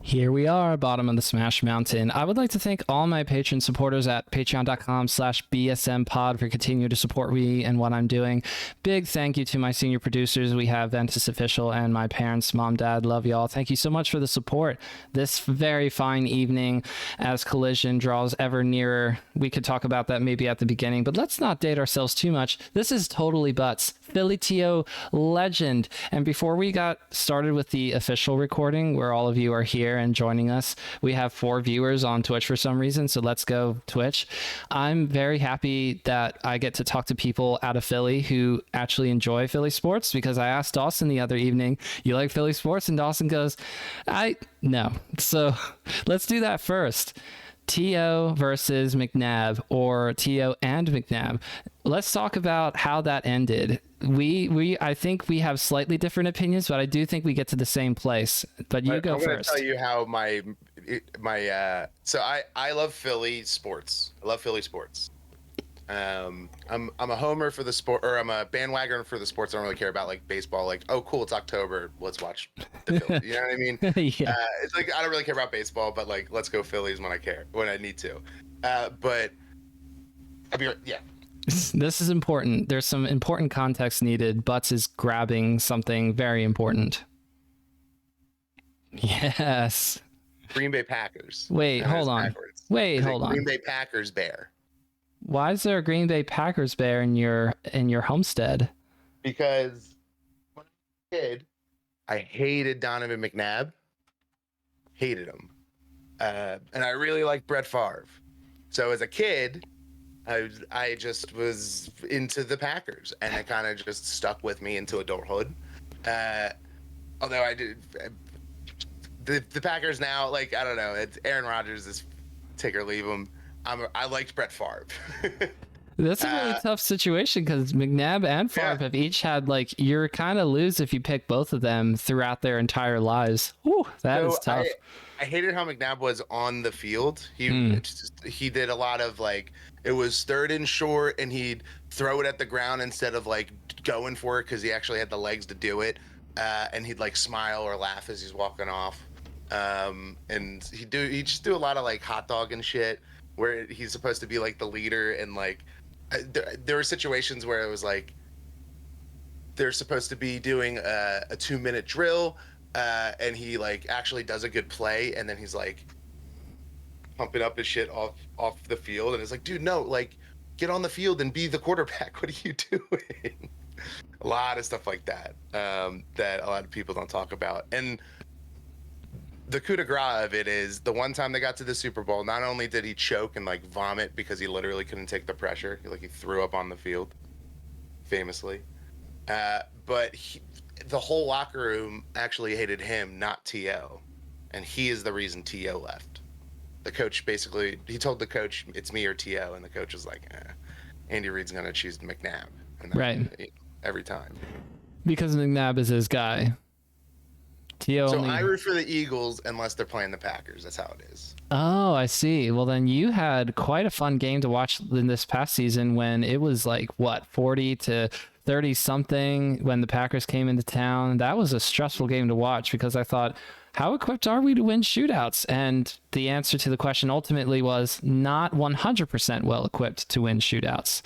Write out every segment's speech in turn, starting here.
Here we are, bottom of the Smash Mountain. I would like to thank all my Patreon supporters at patreon.com/bsmpod for continuing to support me and what I'm doing. Big thank you to my senior producers. We have Ventus Official and my parents, mom, dad, love y'all. Thank you so much for the support this very fine evening as Collision draws ever nearer. We could talk about that maybe at the beginning, but let's not date ourselves too much. This is totally butts. Philly TO legend. And before we got started with the official recording, where all of you are here and joining us, we have 4 viewers on Twitch for some reason, so let's go Twitch. I'm very happy that I get to talk to people out of Philly who actually enjoy Philly sports, because I asked Dawson the other evening, you like Philly sports? And Dawson goes, no. So let's do that first. TO versus McNabb, or TO and McNabb. Let's talk about how that ended. I think we have slightly different opinions, but I do think we get to the same place. But you go first. I'm going to tell you how so I love Philly sports. I love Philly sports. I'm a homer for the sport, or I'm a bandwagoner for the sports I don't really care about, like baseball. Like, oh cool, it's October, let's watch the Phillies. You know what I mean? Yeah. It's like I don't really care about baseball, but like let's go Phillies when I need to. But yeah. This is important. There's some important context needed. Butts is grabbing something very important. Yes. Green Bay Packers. Wait, hold on. Green Bay Packers bear. Why is there a Green Bay Packers bear in your homestead? Because when I was a kid, I hated Donovan McNabb. Hated him. And I really liked Brett Favre. So as a kid, I just was into the Packers, and it kind of just stuck with me into adulthood. Although I did the Packers now, like, I don't know, it's Aaron Rodgers is take or leave him. I liked Brett Favre. That's a really tough situation, because McNabb and Favre have each had, like, you're kind of lose if you pick both of them throughout their entire lives. Ooh, that is tough. I hated how McNabb was on the field. He did a lot of, like, it was 3rd and short, and he'd throw it at the ground instead of like going for it, because he actually had the legs to do it. And he'd like smile or laugh as he's walking off. And he'd just do a lot of like hot dog and shit, where he's supposed to be like the leader, and like there were situations where it was like they're supposed to be doing a 2-minute drill, and he like actually does a good play, and then he's like pumping up his shit off the field, and it's like, dude, no, like get on the field and be the quarterback. What are you doing? A lot of stuff like that, that a lot of people don't talk about. And the coup de grace of it is the one time they got to the Super Bowl, not only did he choke and like vomit because he literally couldn't take the pressure, he threw up on the field, famously, but the whole locker room actually hated him, not T.O., and he is the reason T.O. left. The coach he told the coach, it's me or T.O., and the coach was like, Andy Reid's going to choose McNabb. And right. Every time. Because McNabb is his guy. So I root for the Eagles unless they're playing the Packers. That's how it is. Oh, I see. Well, then you had quite a fun game to watch in this past season, when it was like, what, 40 to 30 something when the Packers came into town. That was a stressful game to watch, because I thought, how equipped are we to win shootouts? And the answer to the question ultimately was not 100% well equipped to win shootouts,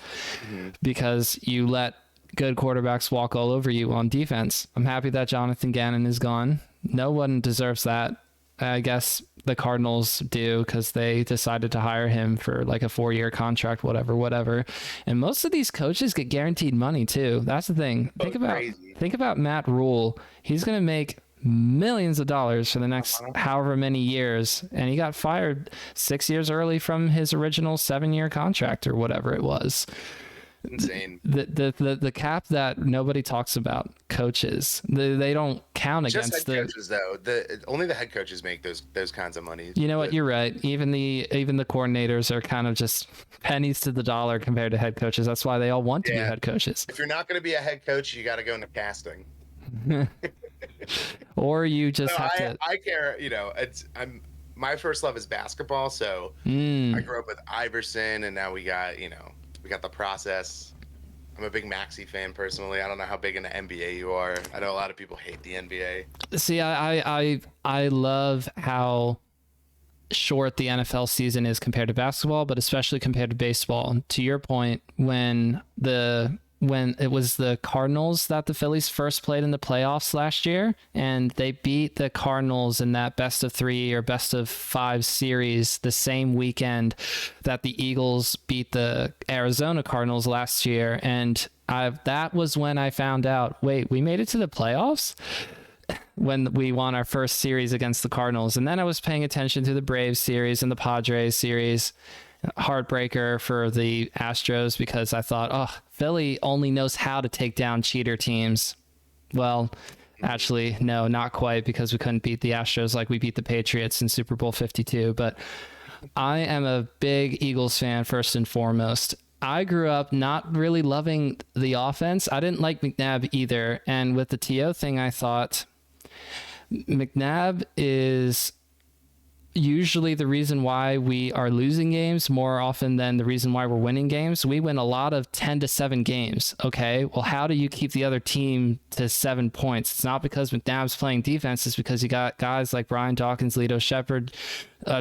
because you let good quarterbacks walk all over you on defense. I'm happy that Jonathan Gannon is gone. No one deserves that. I guess the Cardinals do, because they decided to hire him for like a 4-year contract, whatever. And most of these coaches get guaranteed money too. That's the thing. Think about Matt Rule. He's going to make millions of dollars for the next however many years, and he got fired 6 years early from his original 7-year contract or whatever it was. Insane. The cap that nobody talks about, coaches, they don't count just against head coaches though. Only the head coaches make those kinds of money. You know what? You're right. Even the coordinators are kind of just pennies to the dollar compared to head coaches. That's why they all want to be head coaches. If you're not going to be a head coach, you got to go into casting. Or you just have to. I care. My first love is basketball, so I grew up with Iverson, and now we got the process. I'm a big Maxey fan personally. I don't know how big in the NBA you are. I know a lot of people hate the NBA. See, I love how short the NFL season is compared to basketball, but especially compared to baseball. To your point, when it was the Cardinals that the Phillies first played in the playoffs last year, and they beat the Cardinals in that best of 3 or best of 5 series the same weekend that the Eagles beat the Arizona Cardinals last year. And that was when I found out, wait, we made it to the playoffs? When we won our first series against the Cardinals. And then I was paying attention to the Braves series and the Padres series. Heartbreaker for the Astros, because I thought, oh, Philly only knows how to take down cheater teams. Well, actually, no, not quite, because we couldn't beat the Astros like we beat the Patriots in Super Bowl 52. But I am a big Eagles fan first and foremost. I grew up not really loving the offense. I didn't like McNabb either. And with the TO thing, I thought McNabb is usually the reason why we are losing games more often than the reason why we're winning games. We win a lot of 10-7 games. Okay, well, how do you keep the other team to 7 points? It's not because McNabb's playing defense. It's because you got guys like Brian Dawkins, Lito Shepherd,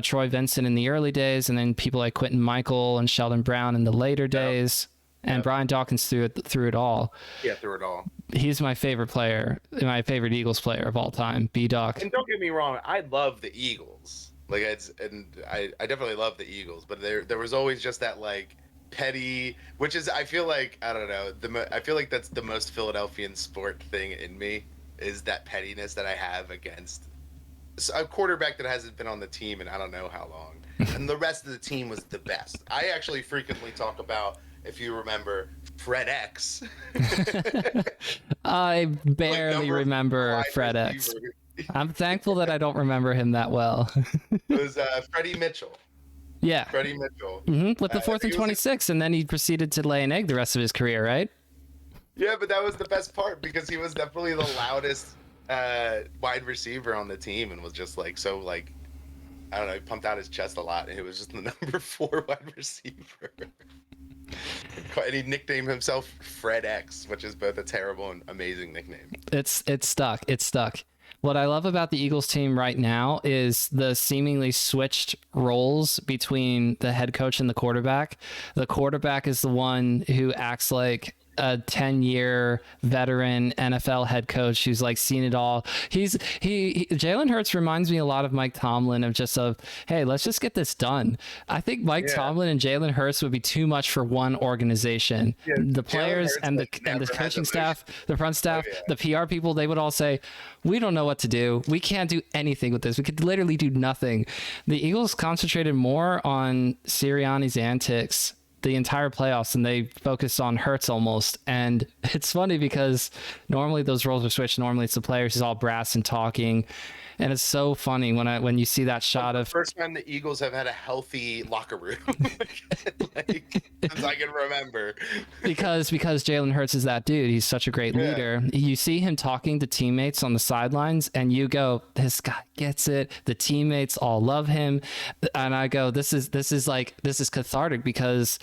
Troy Vincent in the early days, and then people like Quentin Michael and Sheldon Brown in the later days. And Brian Dawkins through it all. Yeah, through it all. He's my favorite player, my favorite Eagles player of all time, B-Doc. And don't get me wrong, I love the Eagles. Like I definitely love the Eagles, but there was always just that like petty, which is, I feel like, I don't know, I feel like that's the most Philadelphian sport thing in me, is that pettiness that I have against a quarterback that hasn't been on the team in I don't know how long, and the rest of the team was the best. I actually frequently talk about, if you remember, Fred X. I barely remember Fred X. I'm thankful that I don't remember him that well. It was Freddie Mitchell. Yeah. Freddie Mitchell. Mm-hmm. With the 4th and 26, and then he proceeded to lay an egg the rest of his career, right? Yeah, but that was the best part, because he was definitely the loudest wide receiver on the team, and was just like, so like, I don't know, he pumped out his chest a lot, and he was just the number 4 wide receiver. And he nicknamed himself Fred X, which is both a terrible and amazing nickname. It's stuck. It's stuck. What I love about the Eagles team right now is the seemingly switched roles between the head coach and the quarterback. The quarterback is the one who acts like a 10-year veteran NFL head coach who's like seen it all. Jalen Hurts reminds me a lot of Mike Tomlin, hey, let's just get this done. I think Mike Tomlin and Jalen Hurts would be too much for one organization. Yeah, the players and the coaching staff, the front staff, the PR people, they would all say, we don't know what to do. We can't do anything with this. We could literally do nothing. The Eagles concentrated more on Sirianni's antics the entire playoffs, and they focused on Hurts almost. And it's funny because normally those roles are switched. Normally it's the players who's all brass and talking, and it's so funny when you see that shot of first time the Eagles have had a healthy locker room like since I can remember. because Jalen Hurts is that dude. He's such a great leader. You see him talking to teammates on the sidelines, and you go, this guy gets it. The teammates all love him, and I go, this is cathartic, because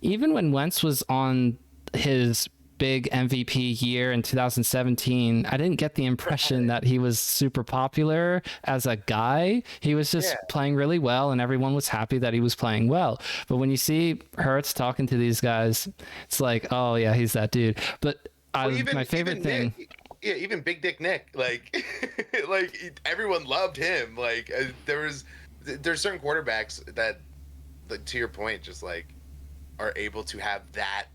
even when Wentz was on his big MVP year in 2017, I didn't get the impression that he was super popular as a guy. He was just playing really well, and everyone was happy that he was playing well. But when you see Hurts talking to these guys, it's like, oh yeah, he's that dude. But my favorite thing. Even Big Dick Nick, like, like everyone loved him. Like there's certain quarterbacks that, like, to your point, just like are able to have that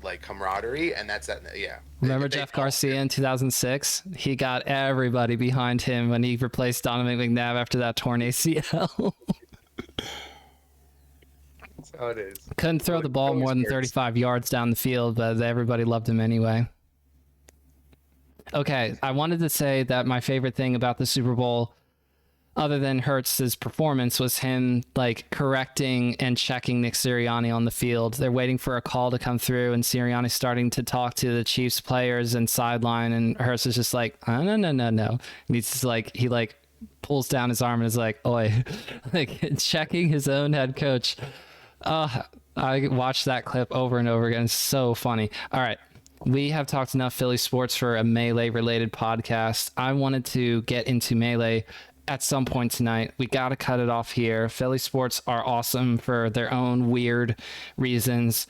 like camaraderie, and that's that. Yeah. Remember Jeff Garcia in 2006? He got everybody behind him when he replaced Donovan McNabb after that torn ACL. That's how it is. Couldn't throw the ball more than 35 yards down the field, but everybody loved him anyway. Okay, I wanted to say that my favorite thing about the Super Bowl, other than Hurts' performance, was him like correcting and checking Nick Sirianni on the field. They're waiting for a call to come through, and Sirianni's starting to talk to the Chiefs players and sideline, and Hurts is just like, oh, no. And he's just like, he like pulls down his arm and is like, oi, like checking his own head coach. I watched that clip over and over again. It's so funny. All right. We have talked enough Philly sports for a Melee related podcast. I wanted to get into Melee at some point tonight. We got to cut it off here. Philly sports are awesome for their own weird reasons.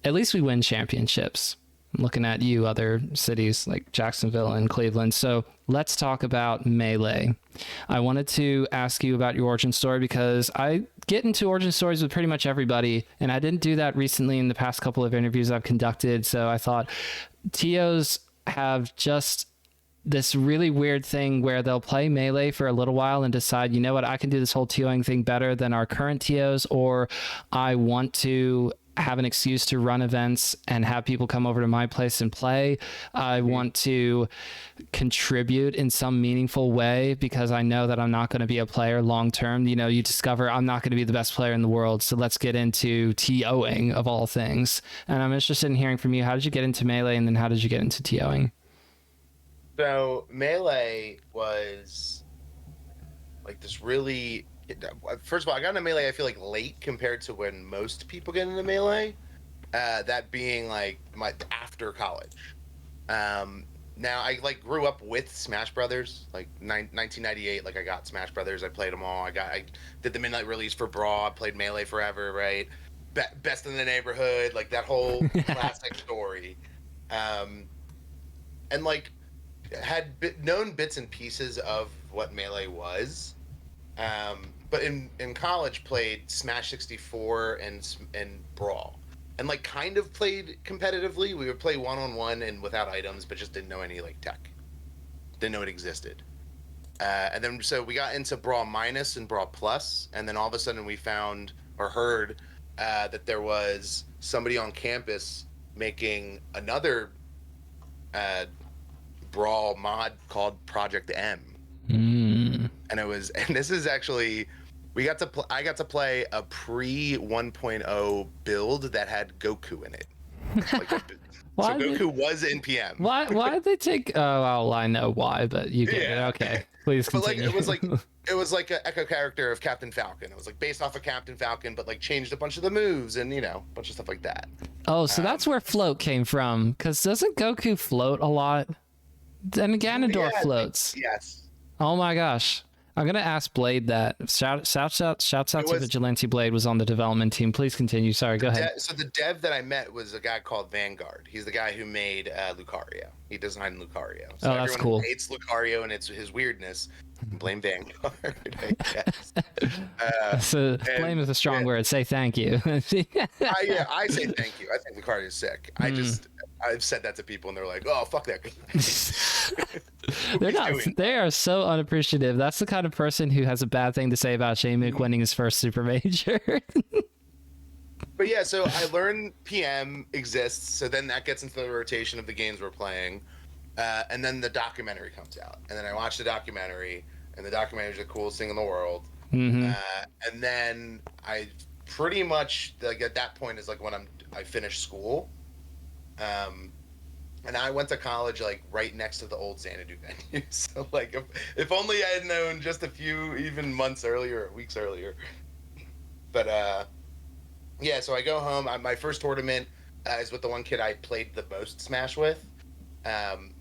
At least we win championships. I'm looking at you, other cities like Jacksonville and Cleveland. So let's talk about Melee. I wanted to ask you about your origin story because I get into origin stories with pretty much everybody, and I didn't do that recently in the past couple of interviews I've conducted. So I thought TOs have just this really weird thing where they'll play Melee for a little while and decide, you know what, I can do this whole TOing thing better than our current TOs, or I want to have an excuse to run events and have people come over to my place and play. I want to contribute in some meaningful way because I know that I'm not going to be a player long term. You know, you discover I'm not going to be the best player in the world. So let's get into TOing of all things. And I'm interested in hearing from you. How did you get into Melee, and then how did you get into TOing? So Melee was like this really. First of all, I got into Melee, I feel like late compared to when most people get into Melee. That being like my after college. Now I like grew up with Smash Brothers, like 1998. Like I got Smash Brothers, I played them all. I did the midnight release for Brawl. I played Melee forever, right? Best in the neighborhood, like that whole classic story. And like had known bits and pieces of what Melee was. But in college played Smash 64 and Brawl, and like kind of played competitively. We would play 1-on-1 and without items, but just didn't know any like tech, didn't know it existed. And then so we got into Brawl Minus and Brawl Plus, and then all of a sudden we found or heard that there was somebody on campus making another Brawl mod called Project M. And this is actually, I got to play a pre 1.0 build that had Goku in it. Like so Goku was in PM. Why did they take? Oh, well, I know why, but you get it. Okay, please continue. But it was like an echo character of Captain Falcon. It was like based off of Captain Falcon, but like changed a bunch of the moves and a bunch of stuff like that. Oh, so that's where float came from. Because doesn't Goku float a lot? And Ganondorf floats. Yes. Oh my gosh. I'm gonna ask Blade that. Shouts out to Vigilante Blade was on the development team. Please continue. Sorry, go ahead. So the dev that I met was a guy called Vanguard. He's the guy who made Lucario. He designed Lucario. So that's cool. Hates Lucario and it's his weirdness. Blame Vanguard, I guess. So blame is a strong word. Say thank you. I say thank you. I think Lucario is sick. I've said that to people and they're like, "Oh, fuck that guy." They're not. They are so unappreciative. That's the kind of person who has a bad thing to say about J-Mook winning his first super major. But yeah, so I learned PM exists. So then that gets into the rotation of the games we're playing, and then the documentary comes out, and then I watch the documentary, and the documentary is the coolest thing in the world. And then I pretty much like at that point is like when I finished school. And I went to college like right next to the old Xanadu venue. So like if only I had known just a few even months earlier or weeks earlier. But yeah, so I go home. My first tournament is with the one kid I played the most Smash with.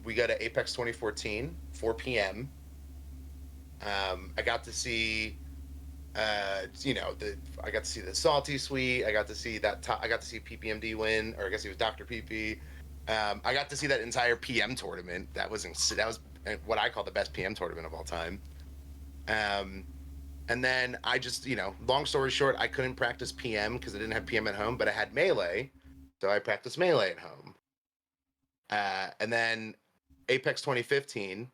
We go to Apex 2014, 4 p.m. I got to see I got to see the Salty Suite. I got to see I got to see PPMD win, or I guess he was Dr. PP. I got to see that entire PM tournament. That was what I call the best PM tournament of all time. And then I just, long story short, I couldn't practice PM because I didn't have PM at home, but I had Melee, so I practiced Melee at home. And then Apex 2015,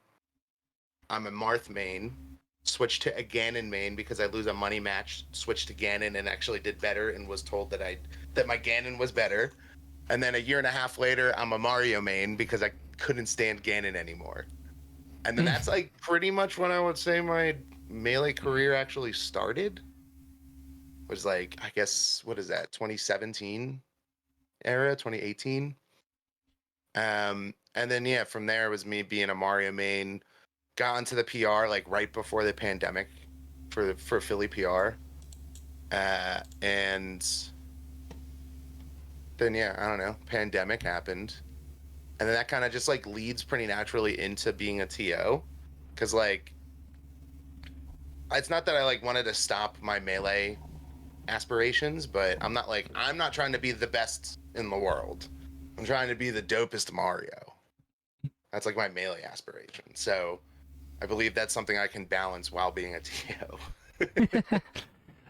I'm a Marth main. Switched to a Ganon main because I lose a money match. Switched to Ganon and actually did better and was told that my Ganon was better. And then a year and a half later, I'm a Mario main because I couldn't stand Ganon anymore. And then that's like pretty much when I would say my Melee career actually started. Was like, I guess, what is that? 2017 era, 2018. And then yeah, from there it was me being a Mario main. Got into the PR like right before the pandemic for Philly PR, and then yeah, I don't know, pandemic happened, and then that kind of just like leads pretty naturally into being a TO, because like it's not that I like wanted to stop my melee aspirations, but I'm not trying to be the best in the world. I'm trying to be the dopest Mario. That's like my melee aspiration. So I believe that's something I can balance while being a TO.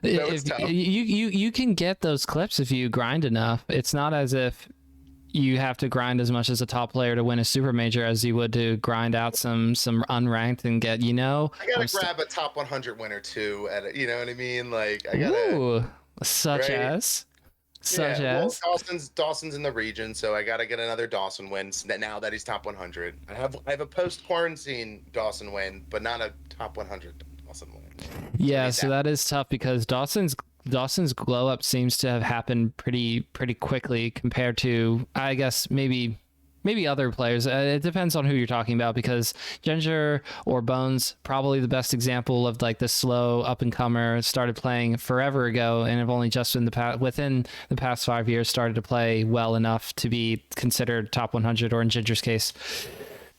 It's If tough. you can get those clips if you grind enough. It's not as if you have to grind as much as a top player to win a super major as you would to grind out some unranked and get, I gotta grab a top 100 winner too. You know what I mean? Like I gotta. Ooh, such Right? as such Yeah. Well, as Dawson's in the region, so I gotta get another Dawson win. Now that he's top 100, I have a post quarantine Dawson win, but not a top 100 Dawson win. yeah, so that is tough because Dawson's glow up seems to have happened pretty quickly compared to, I guess, maybe other players. It depends on who you're talking about, because Ginger or Bones, probably the best example of like the slow up and comer, started playing forever ago and have only just within the past 5 years started to play well enough to be considered top 100, or in Ginger's case,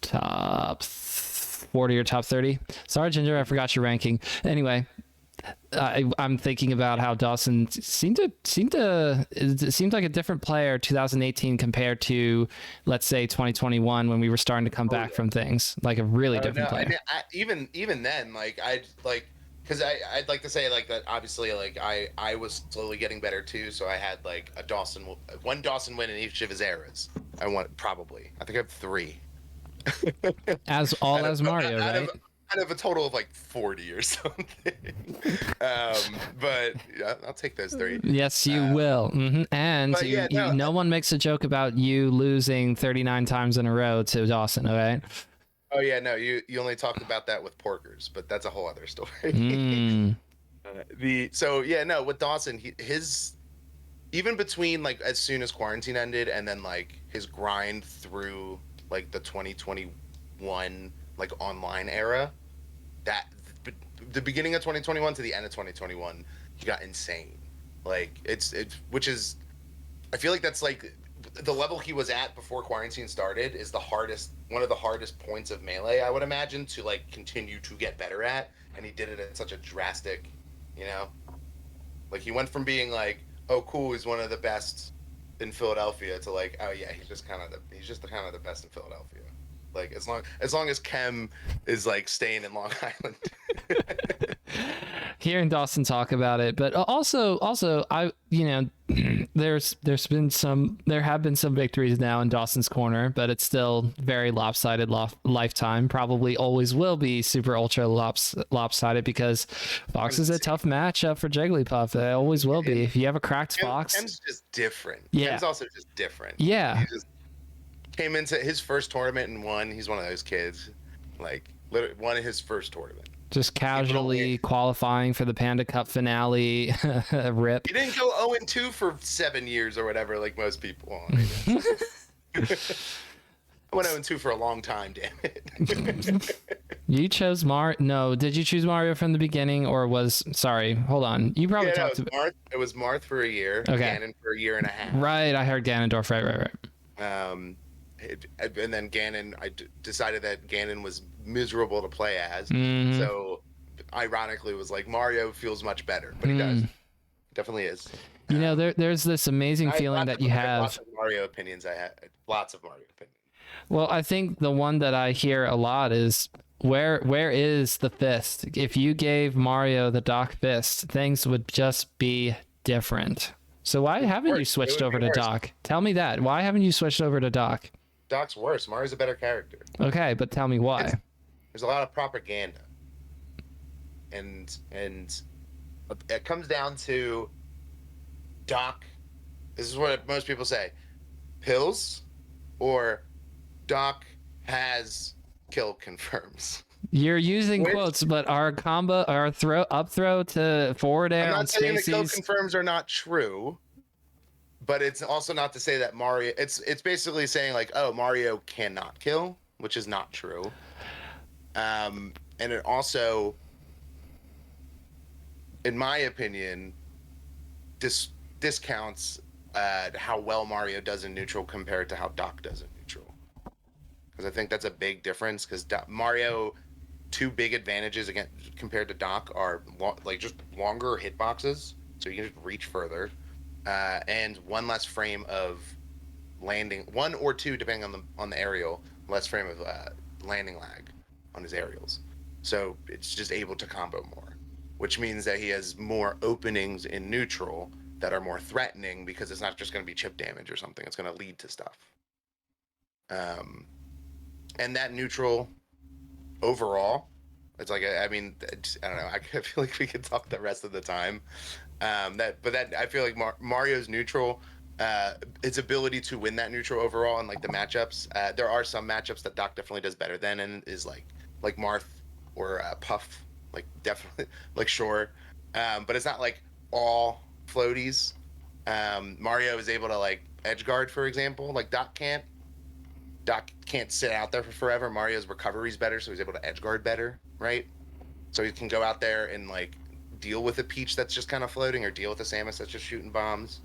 top 40 or top 30. Sorry, Ginger, I forgot your ranking. Anyway, I'm thinking about how Dawson seemed like a different player 2018 compared to, let's say, 2021, when we were starting to come back from things, like a really different player. I mean, even then, like I'd like, because I'd like to say like that obviously like I was slowly getting better too, so I had like one Dawson win in each of his eras. I think I have 3. As Mario, right? Out of a total of like 40 or something. But yeah, I'll take those 3. Yes, you will. And no one makes a joke about you losing 39 times in a row to Dawson, all right? Oh yeah, no, you only talked about that with Porkers, but that's a whole other story. With Dawson, his even between like as soon as quarantine ended and then like his grind through like the 2021 like online era, that the beginning of 2021 to the end of 2021, he got insane. Like it's which is, I feel like that's like the level he was at before quarantine started is one of the hardest points of melee, I would imagine, to like continue to get better at, and he did it at such a drastic, like he went from being like, oh cool, he's one of the best in Philadelphia, to like, oh yeah, he's just kind of the best in Philadelphia. Like as long as Kem is like staying in Long Island. Hearing Dawson talk about it, but also I there have been some victories now in Dawson's corner, but it's still very lopsided lifetime. Probably always will be super ultra lopsided, because Fox is a tough matchup for Jigglypuff. It always will be. If you have a cracked Fox, Kem's just different. Yeah. Kem's also just different. Yeah. He just came into his first tournament and won. He's one of those kids, like literally won his first tournament. Just casually qualifying for the Panda Cup finale. Rip. He didn't go 0-2 for 7 years or whatever, like most people. I went 0-2 for a long time, damn it. You chose No, did you choose Mario from the beginning, or sorry, hold on. You probably talked about... It was Marth for a year, okay. Ganon for a year and a half. Right, I heard Ganondorf, right. And then Ganon, I decided that Ganon was miserable to play as. So, ironically, it was like Mario feels much better, but he does. Definitely is. There's this amazing feeling that you have. Lots of Mario opinions. I had lots of Mario opinions. Well, I think the one that I hear a lot is, where is the fist? If you gave Mario the Doc fist, things would just be different. So why haven't you switched over to Doc? Tell me that. Why haven't you switched over to Doc? Doc's worse. Mario's a better character. Okay, but tell me why. There's a lot of propaganda, and it comes down to Doc. This is what most people say: pills, or Doc has kill confirms. You're using quotes, but our up throw to forward air. I'm not saying the kill confirms are not true, but it's also not to say that Mario. It's basically saying like, oh, Mario cannot kill, which is not true. And it also, in my opinion, discounts how well Mario does in neutral compared to how Doc does in neutral. Because I think that's a big difference. Because Mario, two big advantages again compared to Doc are like just longer hitboxes, so you can just reach further, and one less frame of landing, one or two depending on the aerial, less frame of landing lag on his aerials. So it's just able to combo more, which means that he has more openings in neutral that are more threatening because it's not just going to be chip damage or something. It's going to lead to stuff. And that neutral overall, it's like I mean, I don't know. I feel like we could talk the rest of the time. But I feel like Mario's neutral, its ability to win that neutral overall and like the matchups. There are some matchups that Doc definitely does better than, and is like Marth or Puff, like definitely like sure. But it's not like all floaties. Mario is able to like edge guard, for example, like Doc can't. Doc can't sit out there for forever. Mario's recovery is better, so he's able to edge guard better, right? So he can go out there and like deal with a Peach that's just kind of floating, or deal with a Samus that's just shooting bombs,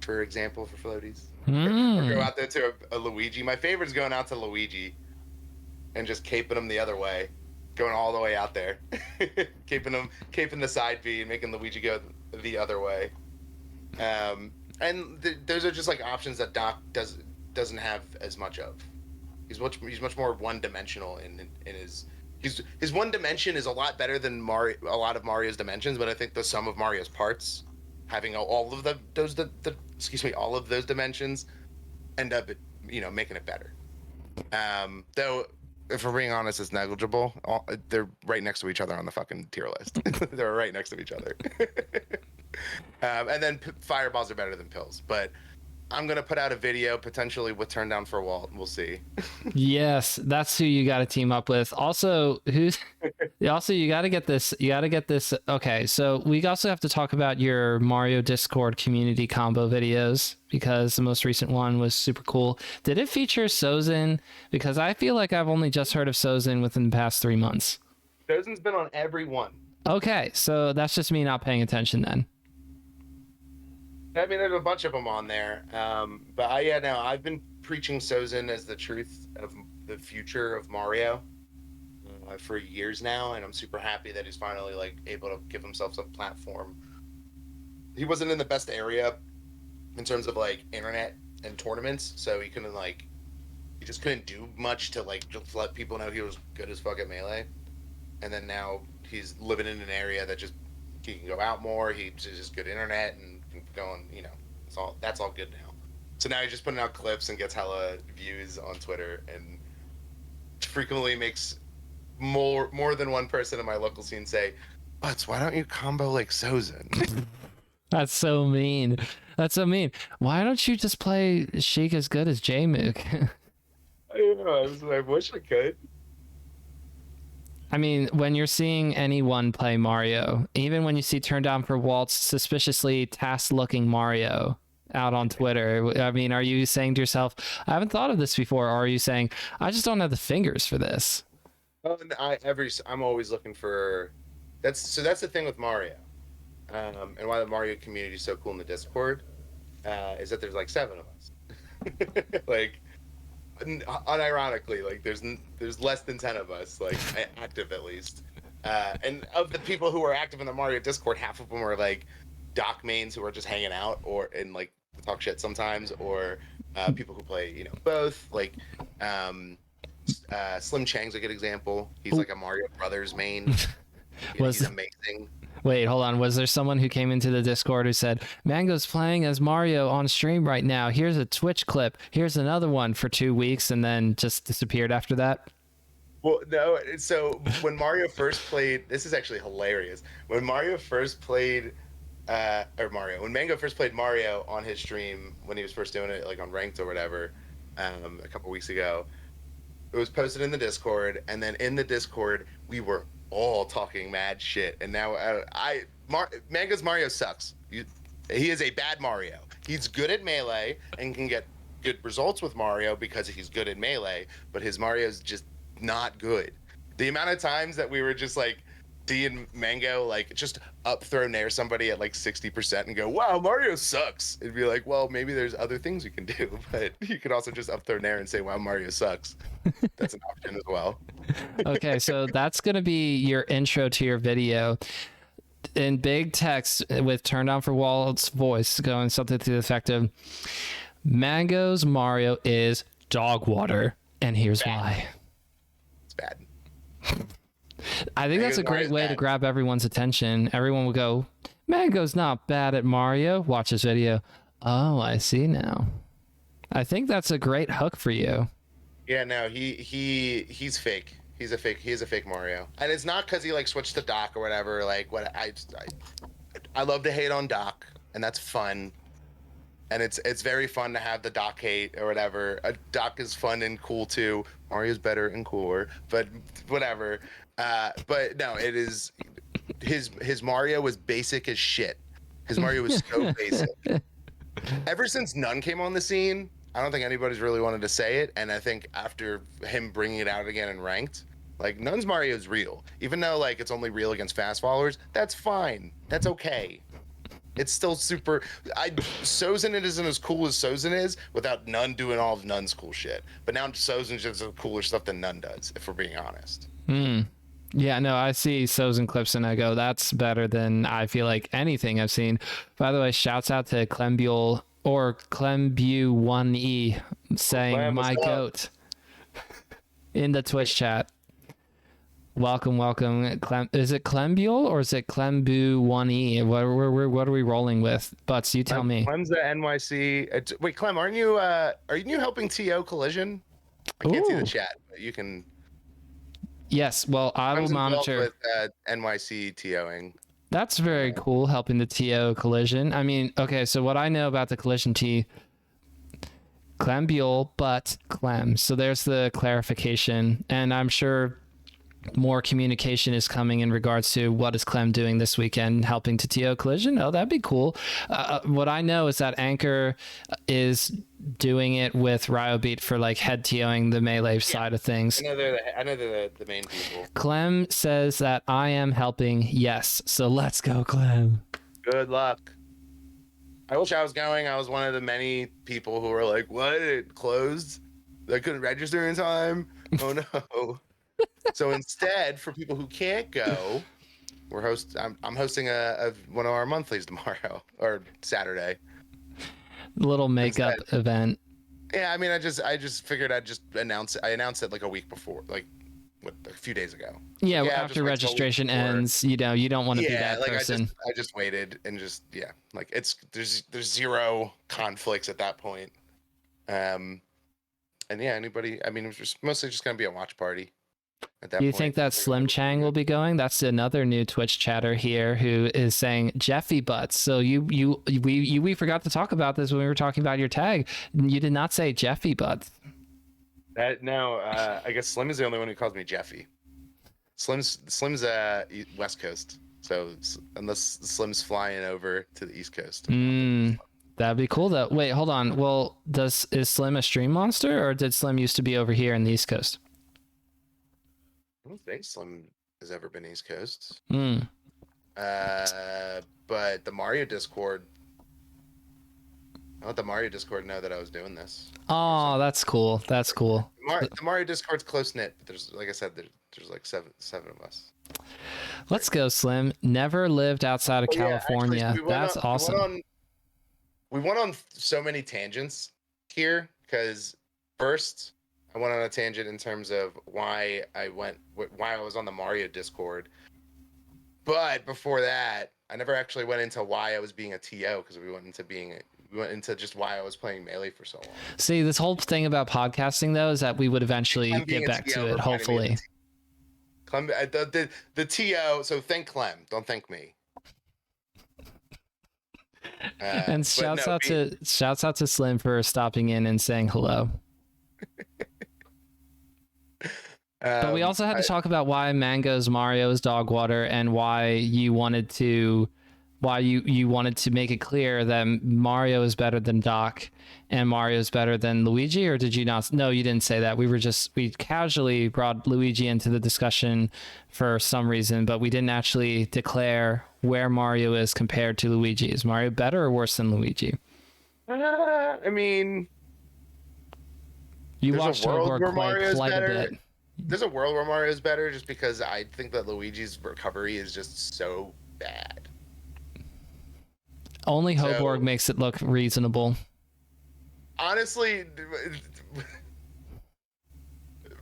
for example, for floaties. Or go out there to a Luigi. My favorite is going out to Luigi and just caping him the other way, going all the way out there, caping the side B and making Luigi go the other way. And those are just like options that Doc doesn't have as much of. He's much more one-dimensional in his one dimension is a lot better than a lot of Mario's dimensions, but I think the sum of Mario's parts, having all of all of those dimensions, end up making it better. Though if we're being honest, it's negligible. They're right next to each other on the fucking tier list. They're right next to each other. And then fireballs are better than pills, but I'm gonna put out a video potentially with Turn Down for Walt. We'll see. Yes, that's who you got to team up with. Also, you got to get this. You got to get this. Okay, so we also have to talk about your Mario Discord community combo videos, because the most recent one was super cool. Did it feature Sozin? Because I feel like I've only just heard of Sozin within the past 3 months. Sozin's been on every one. Okay, so that's just me not paying attention then. I mean, there's a bunch of them on there, but I've been preaching Sozin as the truth of the future of Mario for years now, and I'm super happy that he's finally like able to give himself some platform. He wasn't in the best area in terms of like internet and tournaments, so he just couldn't do much to like just let people know he was good as fuck at Melee. And then now he's living in an area that just he can go out more. He's just good internet and going, that's all good now. So now he's just putting out clips and gets hella views on Twitter, and frequently makes more than one person in my local scene say, "Butts, why don't you combo like Sozin?" That's so mean. That's so mean. Why don't you just play Sheik as good as J-Mook? I don't know. I wish I could. I mean, when you're seeing anyone play Mario, even when you see Turn Down for Walt's suspiciously tasked-looking Mario out on Twitter, I mean, are you saying to yourself, I haven't thought of this before, or are you saying, I just don't have the fingers for this? Oh, I'm always looking for... That's the thing with Mario. And why the Mario community is so cool in the Discord, is that there's like 7 of us. Like... unironically, like there's less than 10 of us, like active at least, and of the people who are active in the Mario Discord, half of them are like Doc mains who are just hanging out or and like talk shit sometimes, or people who play both, like Slim Chang's a good example. He's like a Mario Brothers main. He's amazing. Wait, hold on. Was there someone who came into the Discord who said, Mango's playing as Mario on stream right now. Here's a Twitch clip. Here's another one for 2 weeks, and then just disappeared after that? Well, no. So when Mario first played, this is actually hilarious. When Mario first played, when Mango first played Mario on his stream, when he was first doing it, like on Ranked or whatever, a couple weeks ago, it was posted in the Discord, and then in the Discord, we were all talking mad shit, and now Mango's Mario sucks. He is a bad Mario. He's good at Melee and can get good results with Mario because he's good at Melee, but his Mario's just not good. The amount of times that we were just like seeing Mango like just up throw nair somebody at like 60% and go, wow, Mario sucks. It'd be like, well, maybe there's other things you can do, but you could also just up throw nair and say, wow, Mario sucks. That's an option as well. Okay, so that's going to be your intro to your video in big text with Turn Down for Walt's voice going something to the effect of, Mango's Mario is dog water, and here's why. It's bad. I think that's a great way to grab everyone's attention. Everyone will go, Mango's not bad at Mario. Watch this video. Oh, I see now. I think that's a great hook for you. Yeah, no, he's fake. He is a fake Mario, and it's not because he like switched to Doc or whatever. Like what I love to hate on Doc, and that's fun. And it's very fun to have the Doc hate or whatever. Doc is fun and cool too. Mario's better and cooler, but whatever. But no, it is his Mario was basic as shit. His Mario was so basic. Ever since None came on the scene, I don't think anybody's really wanted to say it, and I think after him bringing it out again in ranked, like Nunn's Mario is real, even though like it's only real against fast followers. That's fine. That's okay. It's still super. Sozin it isn't as cool as Sozin is without Nunn doing all of Nunn's cool shit. But now Sozin just does cooler stuff than Nunn does, if we're being honest. Yeah, no, I see Sozin clips and I go, that's better than I feel like anything I've seen. By the way, shouts out to Clembule or Clembu1E saying Clem, my goat in the Twitch chat. Welcome. Is it Clembule or is it Clembu1E? What are we rolling with? Butts, you tell me. Clem's the NYC. Wait, Clem, are you helping TO Collision? I can't see the chat, but you can. Yes, well, I will monitor with NYC TOing. That's very cool, helping the TO Collision. I mean, okay, so what I know about the Collision T, Clembule, but Clem. So there's the clarification, and I'm sure more communication is coming in regards to what is Clem doing this weekend, helping to TO Collision. Oh, that'd be cool. What I know is that Anchor is doing it with Ryobeat for like head TOing the melee side of things. I know they're the main people. Clem says that I am helping. Yes, so let's go, Clem. Good luck. I wish I was going. I was one of the many people who were like, "What? It closed? I couldn't register in time. Oh no." So instead, for people who can't go, I'm hosting one of our monthlies tomorrow or Saturday. Little makeup event. Yeah, I mean, I just figured I'd just announce it. I announced it like a week before, like a few days ago. Yeah, after registration ends, you don't want to be that person. I just waited and like there's zero conflicts at that point. And yeah, anybody. I mean, it was mostly just gonna be a watch party. Do you think that Slim Chang will be going? That's another new Twitch chatter here who is saying Jeffy Butts. So we forgot to talk about this when we were talking about your tag. You did not say Jeffy Butts. I guess Slim is the only one who calls me Jeffy. Slim's West Coast. So unless Slim's flying over to the East Coast. That'd be cool though. Wait, hold on. Well, is Slim a stream monster, or did Slim used to be over here in the East Coast? I don't think Slim has ever been East Coast. But the Mario Discord. I let the Mario Discord know that I was doing this. Oh, that's cool. That's cool. The Mario Discord's close knit, but there's, like I said, there's like seven of us. Let's go, Slim. Never lived outside of California. Yeah, actually, that's awesome. We went on so many tangents here because first, I went on a tangent in terms of why I was on the Mario Discord. But before that, I never actually went into why I was being a TO because we went into just why I was playing Melee for so long. See, this whole thing about podcasting though is that we would eventually get back to it, hopefully. Clem, the TO, so thank Clem, don't thank me. And shouts out to Slim for stopping in and saying hello. But we also had to talk about why Mango's Mario is dog water and why you wanted to why you wanted to make it clear that Mario is better than Doc and Mario is better than Luigi, or did you not? No, you didn't say that. We casually brought Luigi into the discussion for some reason, but we didn't actually declare where Mario is compared to Luigi. Is Mario better or worse than Luigi? I mean, You there's watched a world Homework where quite Mario's a better. bit. There's a world where Mario's better, just because I think that Luigi's recovery is just so bad. Only So- Hoborg makes it look reasonable. Honestly,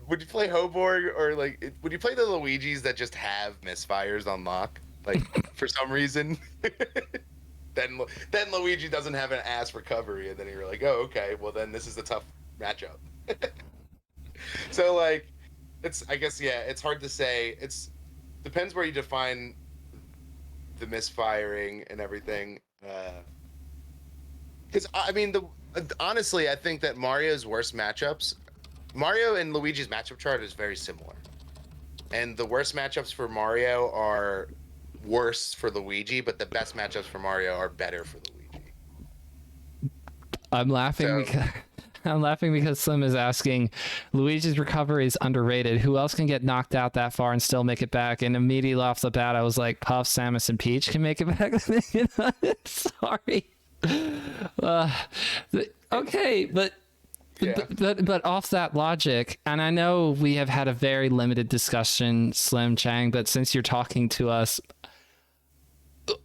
would you play Hoborg, or like would you play the Luigis that just have misfires on lock, like for some reason? then Luigi doesn't have an ass recovery, and then you're like, oh, okay, well then this is a tough matchup. So like, I guess it's hard to say. Depends where you define the misfiring and everything. Because I mean, honestly, I think that Mario and Luigi's matchup chart is very similar, and the worst matchups for Mario are worse for Luigi, but the best matchups for Mario are better for Luigi. I'm laughing because Slim is asking, Luigi's recovery is underrated. Who else can get knocked out that far and still make it back? And immediately off the bat, I was like, Puff, Samus, and Peach can make it back. Sorry. Okay, but off that logic, and I know we have had a very limited discussion, Slim Chang, but since you're talking to us,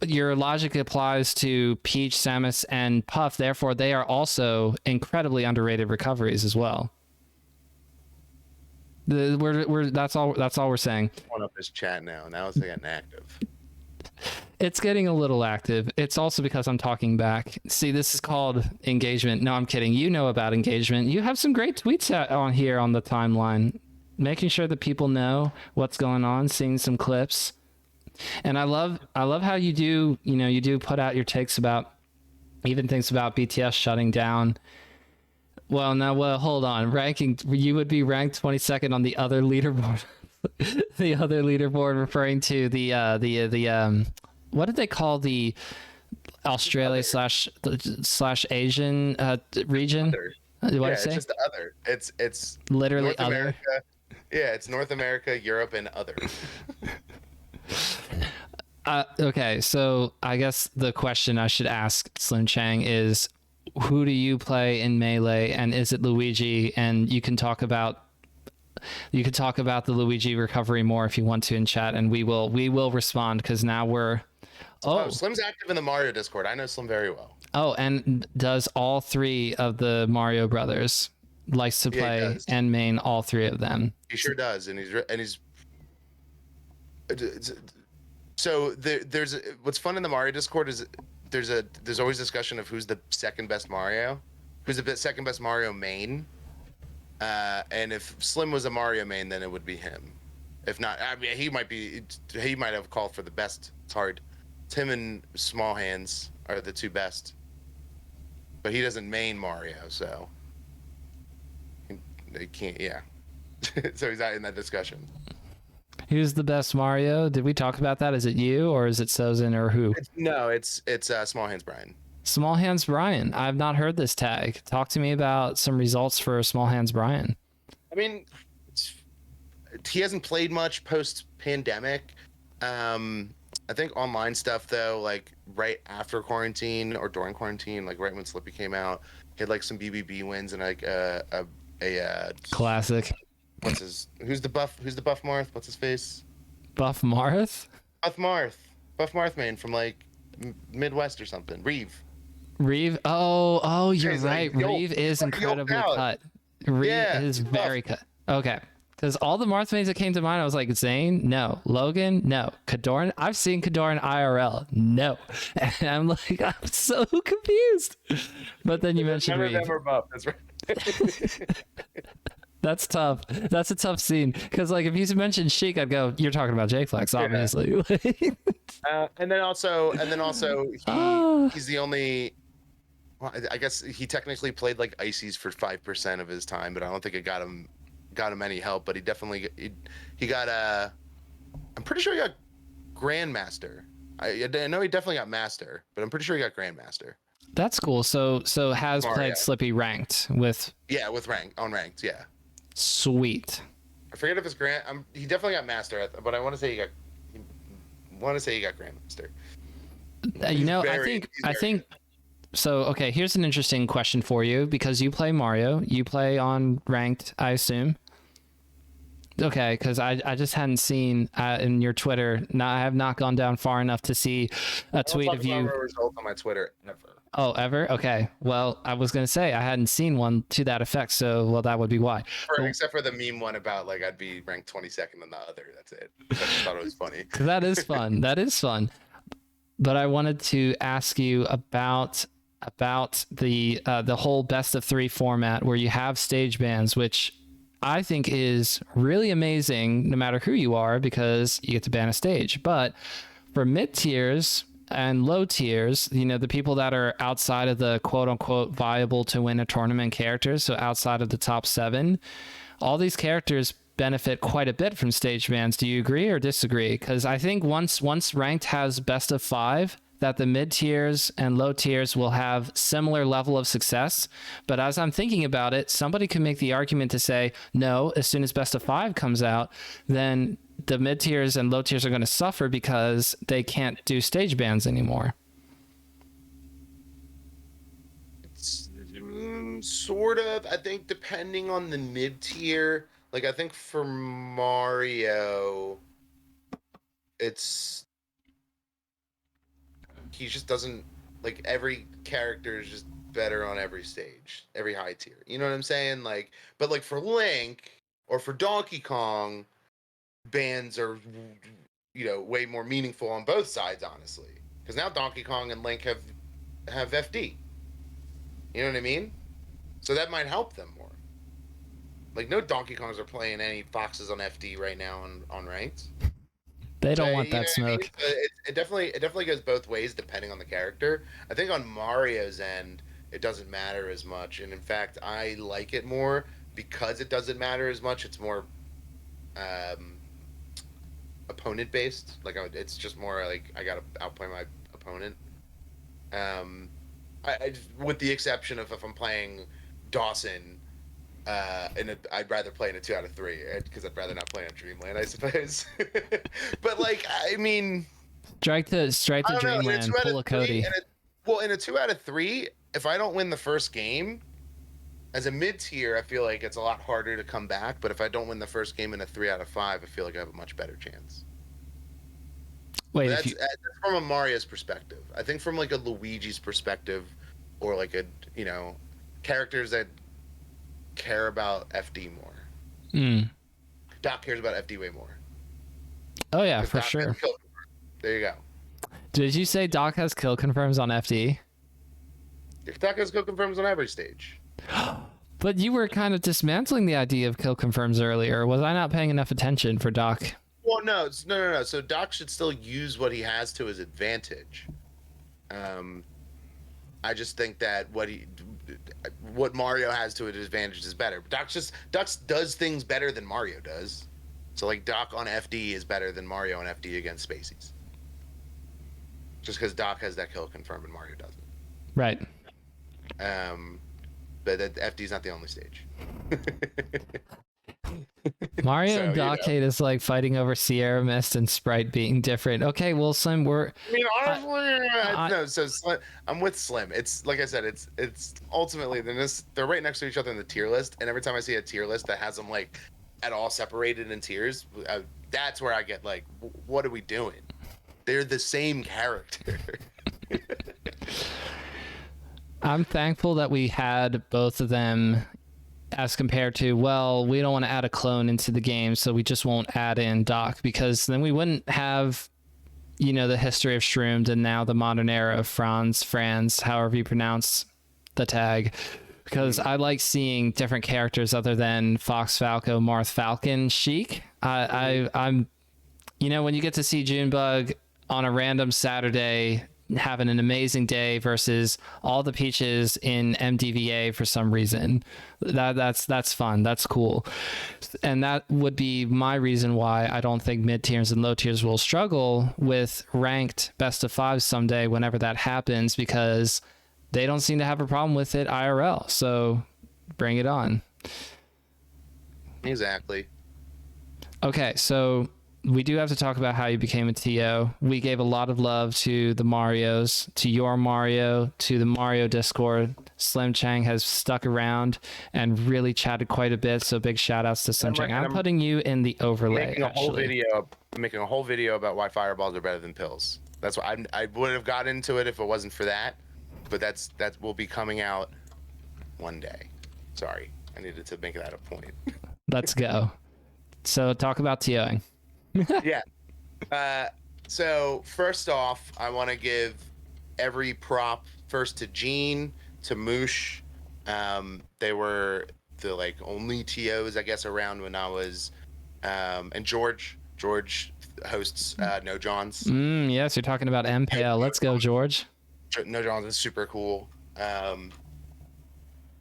your logic applies to Peach, Samus, and Puff. Therefore, they are also incredibly underrated recoveries as well. That's all we're saying. One up his chat now. Now it's getting active. It's getting a little active. It's also because I'm talking back. See, this is called engagement. No, I'm kidding. You know about engagement. You have some great tweets on here on the timeline, making sure that people know what's going on, seeing some clips. And I love how you do put out your takes about even things about BTS shutting down. Well, hold on. Ranking, you would be ranked 22nd on the other leaderboard. The other leaderboard referring to the what did they call the Australia slash Asian region? What did I say? It's just the other. It's literally North other. America. Yeah, it's North America, Europe, and other. Okay, so I guess the question I should ask Slim Chang is, who do you play in Melee, and is it Luigi? And you can talk about the Luigi recovery more if you want to in chat, and we will respond, because now we're Slim's active in the Mario Discord. I know Slim very well. Oh, and does all three of the Mario brothers, likes to play and main all three of them. He sure does, and he's so there's what's fun in the Mario Discord is there's always discussion of who's the second best Mario main. And if Slim was a Mario main, then it would be him. If not, I mean, he might have called for the best. It's hard. It's him and Small Hands are the two best, but he doesn't main Mario, so they can't. Yeah, so he's not in that discussion. Who's the best Mario? Did we talk about that? Is it you, or is it Sozin, or who? It's Small Hands Brian. Small Hands Brian. I've not heard this tag. Talk to me about some results for Small Hands Brian. I mean, he hasn't played much post-pandemic. I think online stuff, though, like right after quarantine or during quarantine, like right when Slippy came out, he had like some BBB wins and like a classic. Who's the buff Marth? What's his face? Buff Marth? Buff Marth man from like Midwest or something. Reeve. Oh, you're right. Like, Reeve is incredibly cut. Reeve is very cut. Okay. Because all the Marth mains that came to mind, I was like, Zane, no. Logan, no. Kadoran, I've seen Kadoran IRL, no. And I'm like, I'm so confused. But then you mentioned Reeve. Never buff. That's right. That's tough. That's a tough scene. Because like if you mentioned Sheik, I'd go, you're talking about Jake Flex, obviously. and then also he's the only. Well, I guess he technically played like Ices for 5% of his time, but I don't think it got him any help. But he definitely he got I'm pretty sure he got Grandmaster I know he definitely got master, but I'm pretty sure he got grandmaster. That's cool. So has Mario. played Slippy ranked with. Yeah, with ranked. Yeah. Sweet. I forget if it's he definitely got master, but I want to say he got grandmaster. I think so. Okay, here's an interesting question for you, because you play Mario, you play on ranked, I assume. Okay, because I just hadn't seen in your Twitter. I have not gone down far enough to see a tweet of you. Result on my Twitter ever. Oh, ever? Okay. Well, I was gonna say I hadn't seen one to that effect, so that would be why. Except for the meme one about like I'd be ranked 22nd on the other. That's it. I just thought it was funny. That is fun. That is fun. But I wanted to ask you about the whole best of 3 format, where you have stage bans, which I think is really amazing no matter who you are, because you get to ban a stage. But for mid tiers and low tiers, the people that are outside of the quote unquote viable to win a tournament characters, so outside of the top 7, all these characters benefit quite a bit from stage bans. Do you agree or disagree? Because I think once ranked has best of 5, that the mid tiers and low tiers will have similar level of success. But as I'm thinking about it, somebody could make the argument to say, no, as soon as best of 5 comes out, then the mid tiers and low tiers are going to suffer because they can't do stage bans anymore. It's, sort of. I think depending on the mid tier, like I think for Mario, he just doesn't, like, every character is just better on every stage, every high tier. You know what I'm saying? Like, but like for Link or for Donkey Kong, bans are, way more meaningful on both sides, honestly. Because now Donkey Kong and Link have FD. You know what I mean? So that might help them more. Like, no Donkey Kongs are playing any Foxes on FD right now on ranked. They don't want that smoke. I mean? It definitely goes both ways depending on the character. I think on Mario's end, it doesn't matter as much, and in fact, I like it more because it doesn't matter as much. It's more opponent based. Like it's just more like I gotta outplay my opponent. With the exception of if I'm playing Dawson. I'd rather play in a 2 out of 3 because I'd rather not play on Dreamland, I suppose. But like, I mean, strike to Dreamland, pull a Cody. In a 2 out of 3, if I don't win the first game, as a mid tier, I feel like it's a lot harder to come back. But if I don't win the first game in a 3 out of 5, I feel like I have a much better chance. Wait, that's from a Mario's perspective. I think from like a Luigi's perspective, or like characters that care about FD more. Doc cares about FD way more. Oh yeah, for sure. There you go. Did you say Doc has kill confirms on FD? Doc has kill confirms on every stage. But you were kind of dismantling the idea of kill confirms earlier. Was I not paying enough attention for Doc? Well, no. So Doc should still use what he has to his advantage. I just think that what Mario has to his advantage is better. Doc does things better than Mario does. So like Doc on FD is better than Mario on FD against Spaceys. Just because Doc has that kill confirm and Mario doesn't. Right. But FD's not the only stage. Mario and Doc hate is like fighting over Sierra Mist and Sprite being different. Okay, well, Slim, I'm with Slim. It's like I said, it's ultimately they're right next to each other in the tier list, and every time I see a tier list that has them like at all separated in tiers, that's where I get like, what are we doing? They're the same character. I'm thankful that we had both of them, as compared to, well, we don't want to add a clone into the game, so we just won't add in Doc, because then we wouldn't have, the history of Shroomed and now the modern era of Franz, however you pronounce the tag. Because I like seeing different characters other than Fox Falco, Marth Falcon, Sheik. I'm when you get to see Junebug on a random Saturday having an amazing day versus all the peaches in MDVA for some reason. That's fun. That's cool. And that would be my reason why I don't think mid tiers and low tiers will struggle with ranked best of fives someday whenever that happens, because they don't seem to have a problem with it IRL. So bring it on. Exactly. Okay, so we do have to talk about how you became a TO. We gave a lot of love to the Marios, to your Mario, to the Mario Discord. Slim Chang has stuck around and really chatted quite a bit, so big shout outs to Slim Chang. I'm putting you in the overlay. I'm making a whole video about why fireballs are better than pills. That's why I would have got into it if it wasn't for that, but that will be coming out one day. Sorry, I needed to make that a point. Let's go. So talk about TOing. Yeah. So first off, I want to give every prop first to Gene, to Moosh. They were the like only TOs I guess around when I was, and George hosts No Johns. Yes, you're talking about MPL. Let's go, George. No Johns is super cool.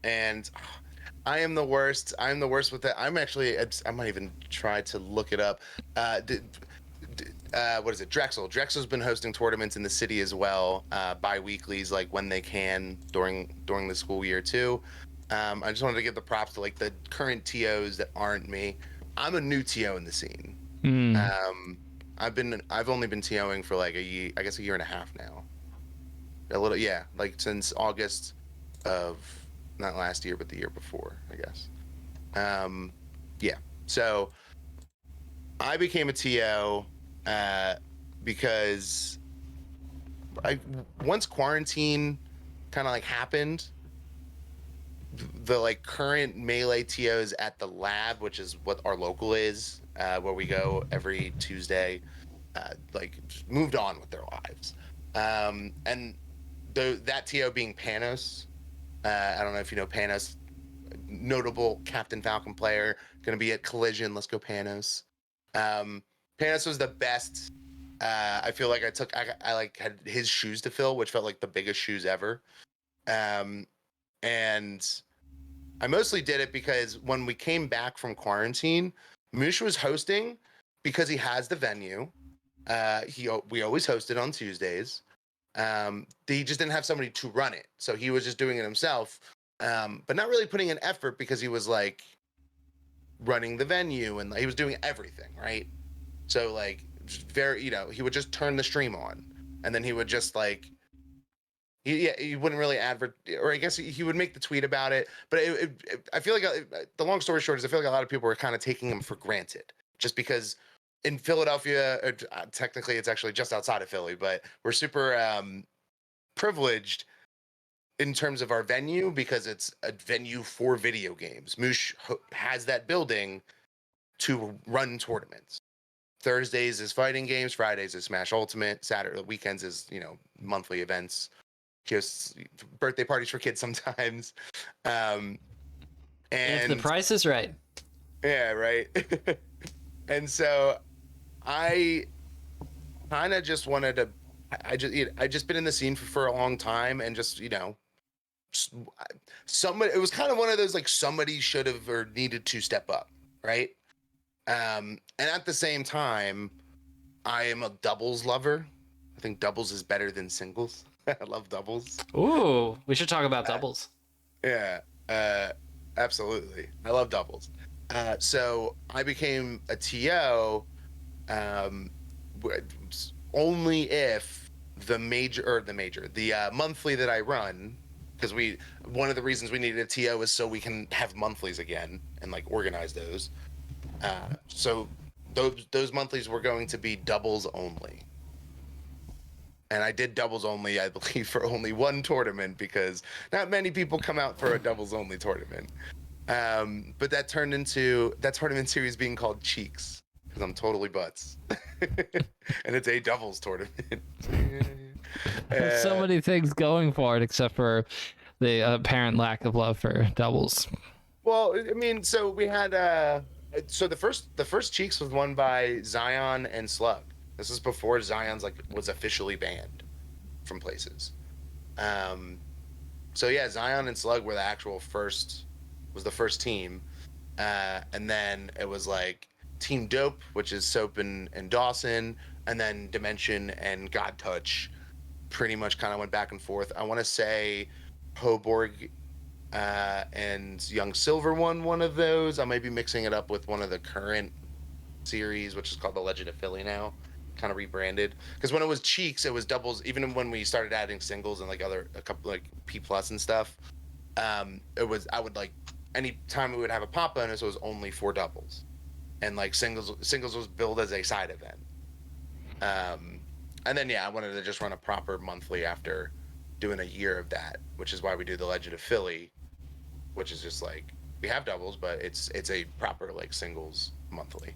And I am the worst. I'm the worst with that. I might even try to look it up. What is it? Drexel. Drexel's been hosting tournaments in the city as well, bi-weeklies, like when they can during the school year too. I just wanted to give the props to like the current TOs that aren't me. I'm a new TO in the scene. I've only been TOing for like a year and a half now. A little, yeah, like since August of not last year, but the year before, I guess. Yeah. So I became a TO because once quarantine kind of like happened, the like current Melee TOs at the lab, which is what our local is, where we go every Tuesday, like just moved on with their lives. And that TO being Panos, I don't know if you know Panos, notable Captain Falcon player, going to be at Collision. Let's go Panos. Panos was the best. I feel like I like had his shoes to fill, which felt like the biggest shoes ever. And I mostly did it because when we came back from quarantine, Moosh was hosting because he has the venue. We always hosted on Tuesdays. He just didn't have somebody to run it, so he was just doing it himself, but not really putting in effort because he was like running the venue and he was doing everything right. So like very, he would just turn the stream on and then he would just like he wouldn't really or I guess he would make the tweet about it, but I feel like the long story short is I feel like a lot of people were kind of taking him for granted just because in Philadelphia, technically it's actually just outside of Philly, but we're super privileged in terms of our venue because it's a venue for video games. Moosh has that building to run tournaments. Thursdays is fighting games, Fridays is Smash Ultimate, Saturday weekends is monthly events, just birthday parties for kids sometimes. And if the price is right. Yeah, right. And so I kind of just wanted to. I just been in the scene for a long time, and just somebody. It was kind of one of those like somebody should have or needed to step up, right? And at the same time, I am a doubles lover. I think doubles is better than singles. I love doubles. Ooh, we should talk about doubles. Yeah, absolutely. I love doubles. So I became a TO. Only if the monthly that I run, because one of the reasons we needed a TO is so we can have monthlies again and like organize those. So those monthlies were going to be doubles only. And I did doubles only, I believe, for only one tournament because not many people come out for a doubles only tournament. But that tournament series being called Cheeks. Because I'm totally butts. And it's a doubles tournament. So many things going for it except for the apparent lack of love for doubles. Well, I mean, so we had so the first Cheeks was won by Zion and Slug. This is before Zion's was officially banned. from places. So yeah, Zion and Slug were the first team. And then it was like Team Dope, which is Soap and Dawson, and then Dimension and God Touch pretty much kind of went back and forth. I want to say Hoborg and Young Silver won one of those. I might be mixing it up with one of the current series, which is called The Legend of Philly now, kind of rebranded. Because when it was Cheeks, it was doubles. Even when we started adding singles and like a couple like P plus and stuff, it was I would like any time we would have a pop bonus, it was only 4 doubles, and like singles was billed as a side event. And then I wanted to just run a proper monthly after doing a year of that, which is why we do the Legend of Philly, which is just like we have doubles, but it's a proper like singles monthly.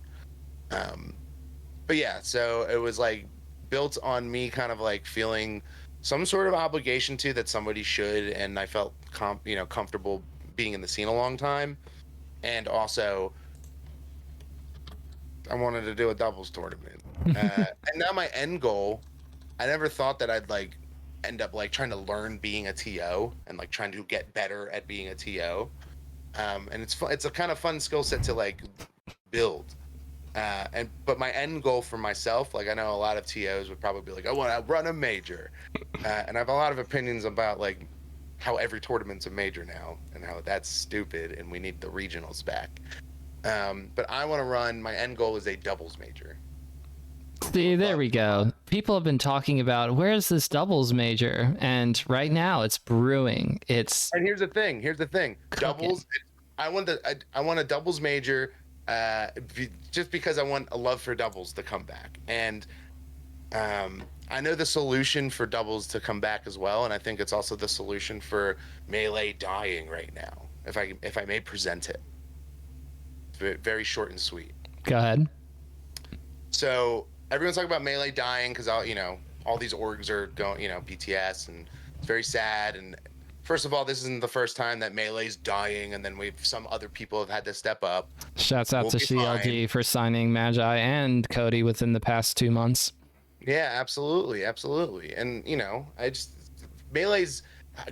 But yeah, so it was like built on me kind of like feeling some sort of obligation to that somebody should, and I felt comfortable being in the scene a long time, and also I wanted to do a doubles tournament. And now my end goal, I never thought that I'd like end up like trying to learn being a TO and like trying to get better at being a TO. And it's fun, it's a kind of fun skill set to like build. But my end goal for myself, like I know a lot of TOs would probably be like, I want to run a major, and I have a lot of opinions about like how every tournament's a major now and how that's stupid and we need the regionals back. But I want to run. My end goal is a doubles major. See, there we go. People have been talking about where's this doubles major, and right now it's brewing. And here's the thing. Doubles. I want a doubles major. Just because I want a love for doubles to come back, and I know the solution for doubles to come back as well, and I think it's also the solution for Melee dying right now. If I may present it, very short and sweet. Go ahead. So everyone's talking about Melee dying because all these orgs are going BTS, and it's very sad. And first of all, this isn't the first time that Melee's dying, and then some other people have had to step up. Shouts out to CLG for signing Magi and Cody within the past 2 months. Yeah, absolutely. And Melee's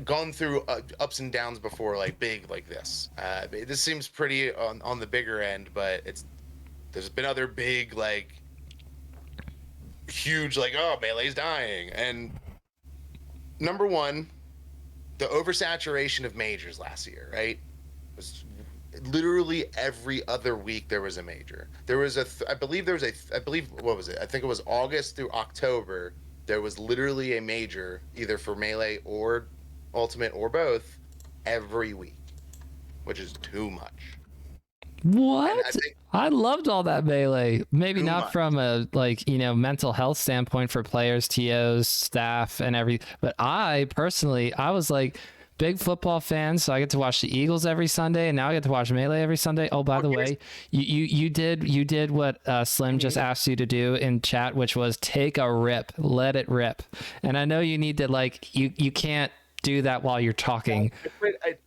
gone through ups and downs before, like big like this. This seems pretty on the bigger end, but there's been other big like huge like Melee's dying. And number one, the oversaturation of majors last year, right? Was literally every other week there was a major. There was I believe what was it? I think it was August through October. There was literally a major either for Melee or Ultimate or both every week, which is too much. What? I loved all that Melee. Maybe not much. from a mental health standpoint for players, TOs, staff, and everything. But I personally, I was like big football fan, so I get to watch the Eagles every Sunday, and now I get to watch Melee every Sunday. Oh, by the way, you did what Slim just asked you to do in chat, which was take a rip, let it rip. And I know you need to you can't do that while you're talking.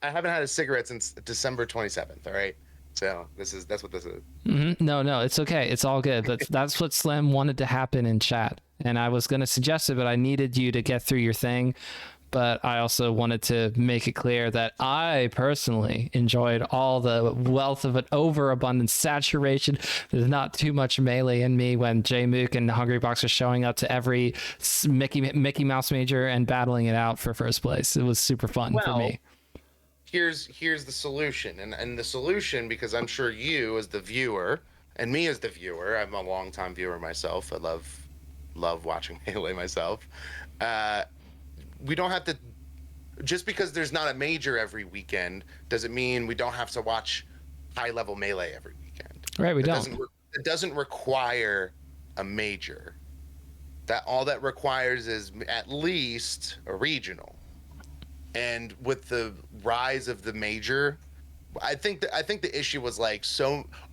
I haven't had a cigarette since December 27th. All right. So that's what this is. Mm-hmm. No, it's okay. It's all good. But that's what Slim wanted to happen in chat. And I was going to suggest it, but I needed you to get through your thing. But I also wanted to make it clear that I personally enjoyed all the wealth of an overabundance saturation. There's not too much Melee in me when J Mook and Hungry Box are showing up to every Mickey Mouse major and battling it out for first place. It was super fun for me. Here's the solution, and the solution, because I'm sure you as the viewer and me as the viewer, I'm a longtime viewer myself. I love watching Melee myself. We don't have to, just because there's not a major every weekend doesn't mean we don't have to watch high level Melee every weekend. Right, we don't. It doesn't require a major. That all that requires is at least a regional. And with the rise of the major, I think the issue was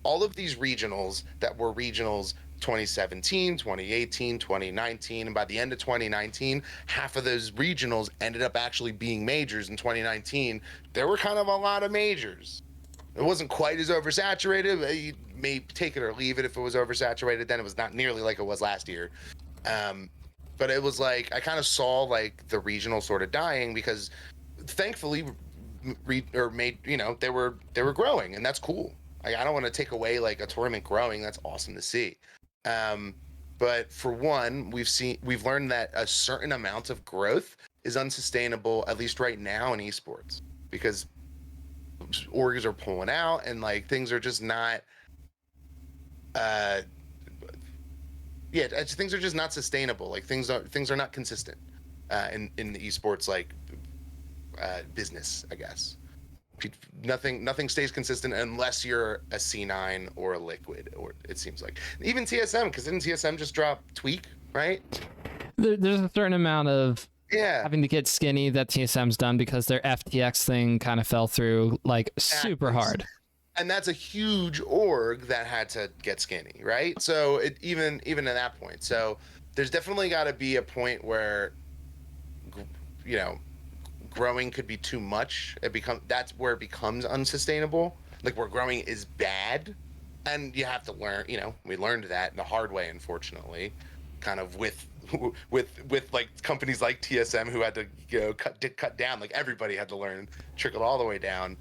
all of these regionals that were regionals 2017, 2018, 2019, and by the end of 2019, half of those regionals ended up actually being majors in 2019. There were kind of a lot of majors. It wasn't quite as oversaturated. You may take it or leave it if it was oversaturated. Then it was not nearly like it was last year. but it was like I kind of saw like the regional sort of dying because thankfully they were growing, and that's cool. I don't want to take away like a tournament growing. That's awesome to see. um but for one, we've learned that a certain amount of growth is unsustainable, at least right now in esports, because orgs are pulling out and like things are just not uh things are just not sustainable. Like things are not consistent in the esports like business, I guess. Nothing stays consistent unless you're a C9 or a Liquid, or it seems like even TSM, because didn't TSM just drop Tweak, right? There's a certain amount of Yeah, having to get skinny that TSM's done because their FTX thing kind of fell through like super hard. and that's a huge org that had to get skinny, right? So even at that point, so there's definitely got to be a point where growing could be too much. That's where it becomes unsustainable. Like where growing is bad, and you have to learn. We learned that the hard way, unfortunately, kind of with like companies like TSM who had to cut down. Like everybody had to learn, trickle all the way down.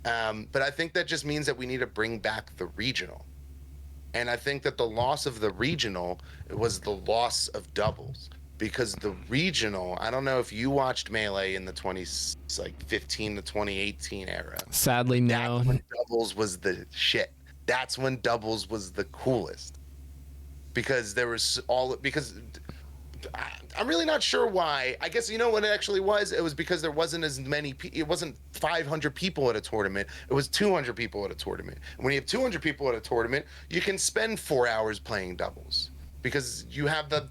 But I think that just means that we need to bring back the regional, and I think that the loss of the regional was the loss of doubles. Because the regional, I don't know if you watched Melee in the 2015 to 2018 era. Sadly, no. That's when doubles was the shit. That's when doubles was the coolest. Because I'm really not sure why. I guess you know what it actually was? It was because there wasn't as many it wasn't 500 people at a tournament. It was 200 people at a tournament. And when you have 200 people at a tournament, you can spend 4 hours playing doubles because you have the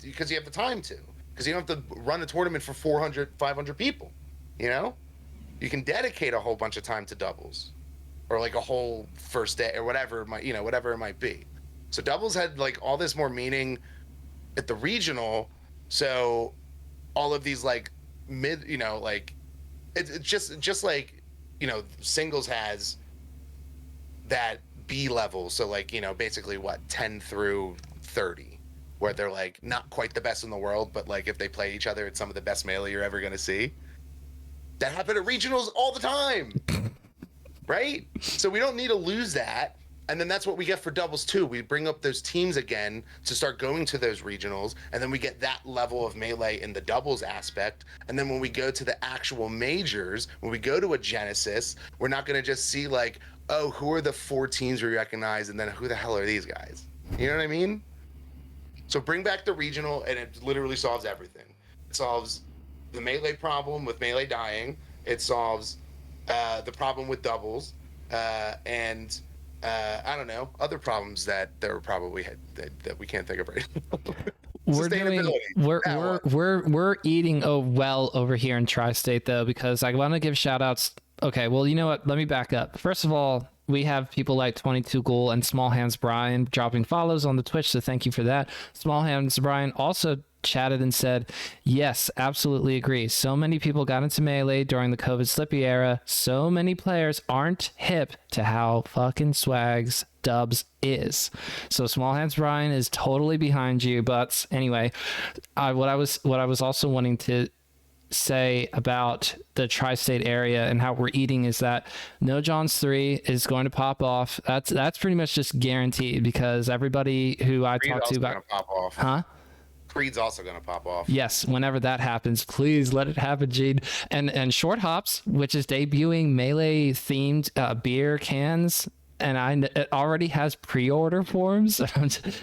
time to. Because you don't have to run a tournament for 400, 500 people, You can dedicate a whole bunch of time to doubles, or like a whole first day, or whatever it might be. So doubles had like all this more meaning at the regional. So all of these like it's just like singles has that B level. So like basically what 10 through 30. Where they're like not quite the best in the world, but like if they play each other, it's some of the best Melee you're ever gonna see. That happened at regionals all the time, right? So we don't need to lose that. And then that's what we get for doubles too. We bring up those teams again to start going to those regionals, and then we get that level of Melee in the doubles aspect. And then when we go to the actual majors, when we go to a Genesis, we're not gonna just see like, oh, who are the 4 teams we recognize, and then who the hell are these guys? You know what I mean? So bring back the regional, and it literally solves everything. It solves the Melee problem with Melee dying. It solves the problem with doubles, and I don't know, other problems that there were probably that we can't think of right now. We're eating well over here in Tri-State though, because I want to give shout outs. Okay, well, you know what? Let me back up. First of all, we have people like 22 Ghoul and Small Hands Brian dropping follows on the Twitch, so thank you for that. Small Hands Brian also chatted and said, yes, absolutely agree. So many people got into Melee during the COVID Slippy era. So many players aren't hip to how fucking swags dubs is. So Small Hands Brian is totally behind you. But anyway, what I was also wanting to say about the tri-state area and how we're eating is that No John's 3 is going to pop off. That's pretty much just guaranteed, because everybody who I talked to about pop off. Huh? Creed's also gonna pop off. Yes, whenever that happens, please let it happen, Gene. And Short Hops, which is debuting Melee themed beer cans, and it already has pre-order forms.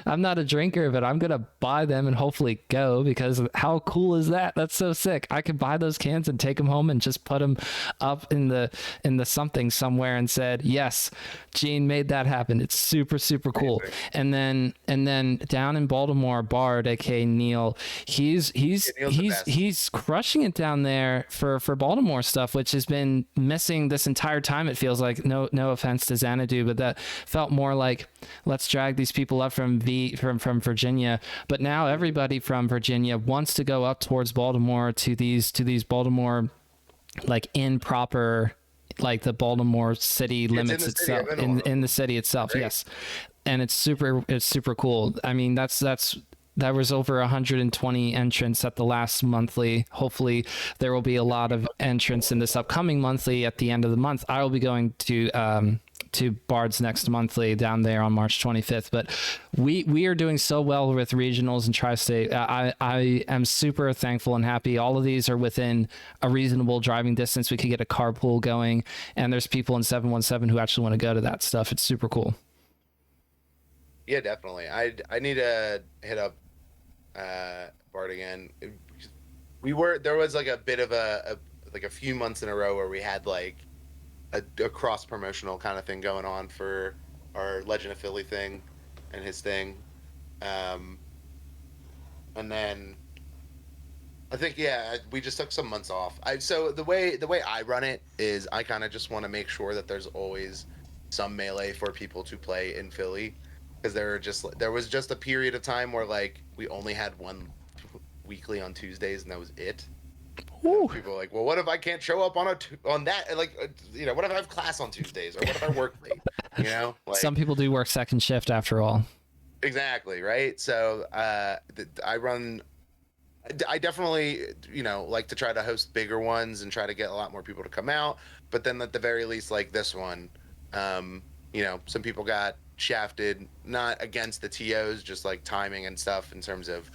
I'm not a drinker, but I'm gonna buy them and hopefully go, because how cool is that? That's so sick. I could buy those cans and take them home and just put them up in the something somewhere and said, yes, Gene made that happen. It's super, super cool. And then down in Baltimore, Bard, aka Neil, he's crushing it down there for Baltimore stuff, which has been missing this entire time. It feels like, no offense to Xanadu, but that felt more like, let's drag these people up from Virginia. But now everybody from Virginia wants to go up towards Baltimore to these Baltimore, like in proper, like the Baltimore city limits itself, in the city itself. Right. Yes. And it's super cool. I mean, that's there was over 120 entrants at the last monthly. Hopefully there will be a lot of entrants in this upcoming monthly at the end of the month. I will be going to Bard's next monthly down there on March 25th. But we are doing so well with regionals and tri-state. I am super thankful and happy. All of these are within a reasonable driving distance. We could get a carpool going, and there's people in 717 who actually want to go to that stuff. It's super cool. Yeah, definitely. I need to hit up Bard again. There was like a bit of a few months in a row where we had like a cross promotional kind of thing going on for our Legend of Philly thing and his thing. And then I think, yeah, we just took some months off. So the way I run it is I kind of just want to make sure that there's always some Melee for people to play in Philly, because there was just a period of time where like we only had one weekly on Tuesdays and that was it. People are like, well, what if I can't show up on that? Like, what if I have class on Tuesdays, or what if I work late? Like, some people do work second shift after all. Exactly, right? So I definitely, like to try to host bigger ones and try to get a lot more people to come out. But then at the very least, like this one, some people got shafted, not against the TOs, just like timing and stuff in terms of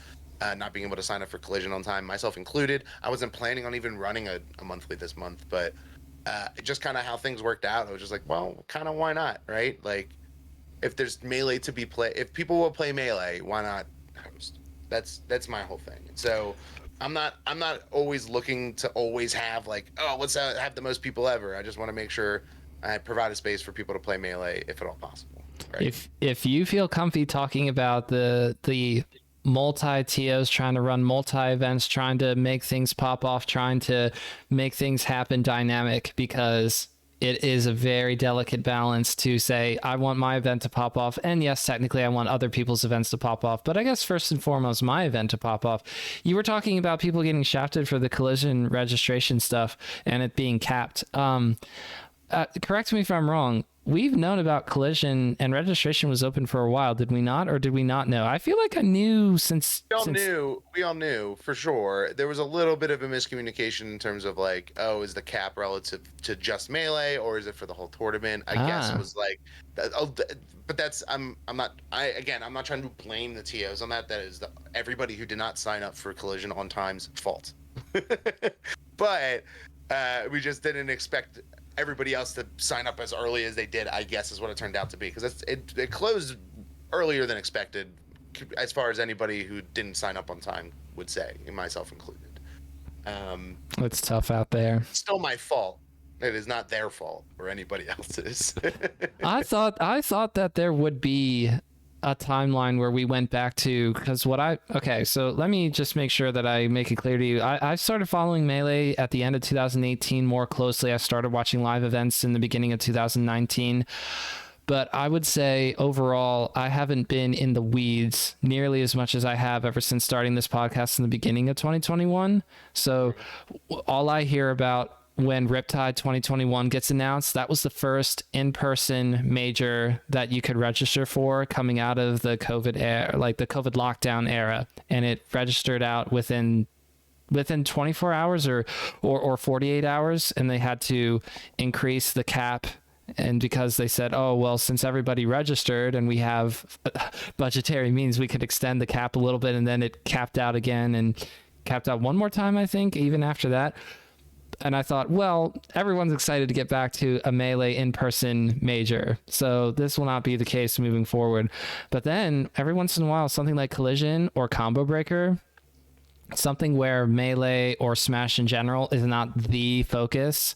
not being able to sign up for Collision on time, myself included. I wasn't planning on even running a monthly this month, but just kind of how things worked out, I was just like, well, kind of why not, right? Like, if there's Melee to be if people will play Melee, why not host? That's my whole thing. So I'm not always looking to always have like, oh, let's have the most people ever. I just want to make sure I provide a space for people to play Melee if at all possible. Right? If you feel comfy talking about the multi-TOs, trying to run multi-events, trying to make things pop off, trying to make things happen dynamic, because it is a very delicate balance to say, I want my event to pop off. And yes, technically I want other people's events to pop off. But I guess first and foremost, my event to pop off. You were talking about people getting shafted for the Collision registration stuff and it being capped. Correct me if I'm wrong. We've known about Collision and registration was open for a while, did we not? Or did we not know? I feel like I knew since... We all knew for sure. There was a little bit of a miscommunication in terms of like, oh, is the cap relative to just Melee or is it for the whole tournament? I guess it was like... but that's... I'm not trying to blame the TOs on that. That is everybody who did not sign up for Collision on time's fault. But we just didn't expect everybody else to sign up as early as they did, I guess is what it turned out to be, because it closed earlier than expected, as far as anybody who didn't sign up on time would say, and myself included. It's tough out there. Still my fault. It is not their fault or anybody else's. I thought that there would be a timeline where we went back to, because so let me just make sure that I make it clear to you. I started following Melee at the end of 2018 more closely. I started watching live events in the beginning of 2019, but I would say overall I haven't been in the weeds nearly as much as I have ever since starting this podcast in the beginning of 2021. So all I hear about when Riptide 2021 gets announced, that was the first in-person major that you could register for coming out of the COVID era, like the COVID lockdown era, and it registered out within 24 hours or 48 hours, and they had to increase the cap. And because they said, oh, well, since everybody registered and we have budgetary means, we could extend the cap a little bit, and then it capped out again and capped out one more time, I think, even after that. And I thought, well, everyone's excited to get back to a Melee in-person major, so this will not be the case moving forward. But then every once in a while, something like Collision or Combo Breaker, something where Melee or Smash in general is not the focus,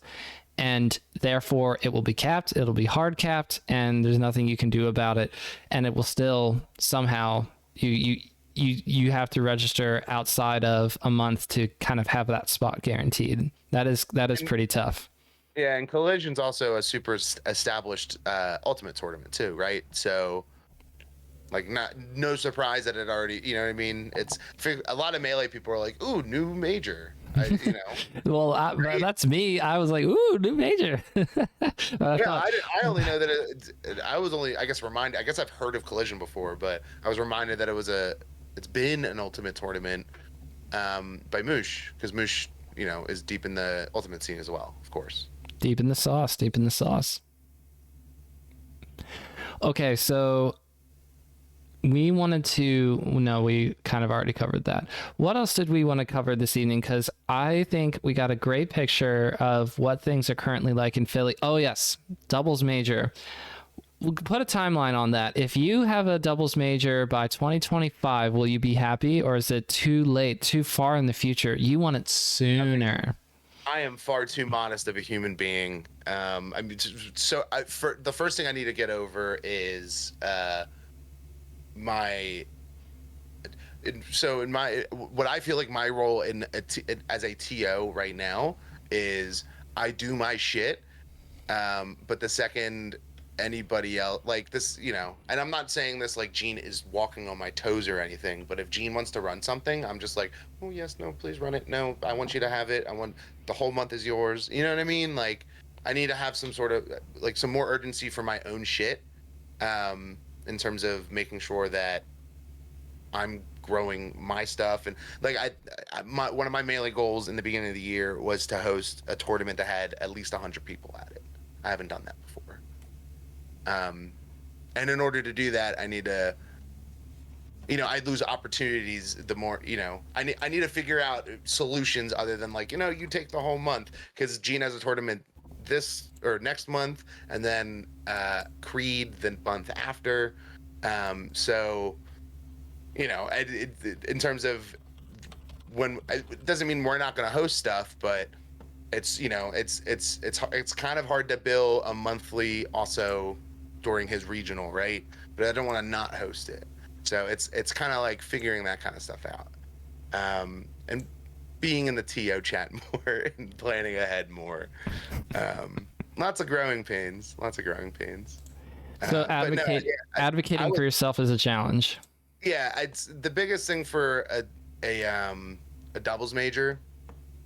and therefore it will be capped, it'll be hard capped, and there's nothing you can do about it, and it will still somehow... You have to register outside of a month to kind of have that spot guaranteed. That is pretty tough. Yeah, and Collision's also a super established Ultimate tournament too, right? So, like, no surprise that it already, you know what I mean? It's a lot of Melee people are like, ooh, new major. Well, that's me. I was like, ooh, new major. I only know that I was only, I guess, reminded. I guess I've heard of Collision before, but I was reminded that it was a it's been an ultimate tournament by Moosh, because Moosh, is deep in the ultimate scene as well, of course. Deep in the sauce, deep in the sauce. Okay, so we kind of already covered that. What else did we want to cover this evening? Because I think we got a great picture of what things are currently like in Philly. Oh, yes, doubles major. We'll put a timeline on that. If you have a doubles major by 2025, will you be happy, or is it too late, too far in the future? You want it sooner. I am far too modest of a human being. For the first thing I need to get over is what I feel like my role as a TO right now is I do my shit, but the second anybody else like this, and I'm not saying this like Gene is walking on my toes or anything, but if Gene wants to run something, I'm just like, oh yes, no, please run it. No, I want you to have it. I want the whole month is yours. You know what I mean? Like, I need to have some sort of like some more urgency for my own shit, in terms of making sure that I'm growing my stuff. And like one of my mainly goals in the beginning of the year was to host a tournament that had at least 100 people at it. I haven't done that before. And in order to do that, I need to, I lose opportunities the more, I need to figure out solutions other than like, you take the whole month, because Gene has a tournament this or next month, and then Creed the month after. So, in terms of it doesn't mean we're not going to host stuff, but it's, it's kind of hard to bill a monthly also during his regional, right? But I don't want to not host it. So it's kind of like figuring that kind of stuff out. And being in the TO chat more and planning ahead more. Lots of growing pains. So advocating for yourself is a challenge. Yeah, it's the biggest thing for a doubles major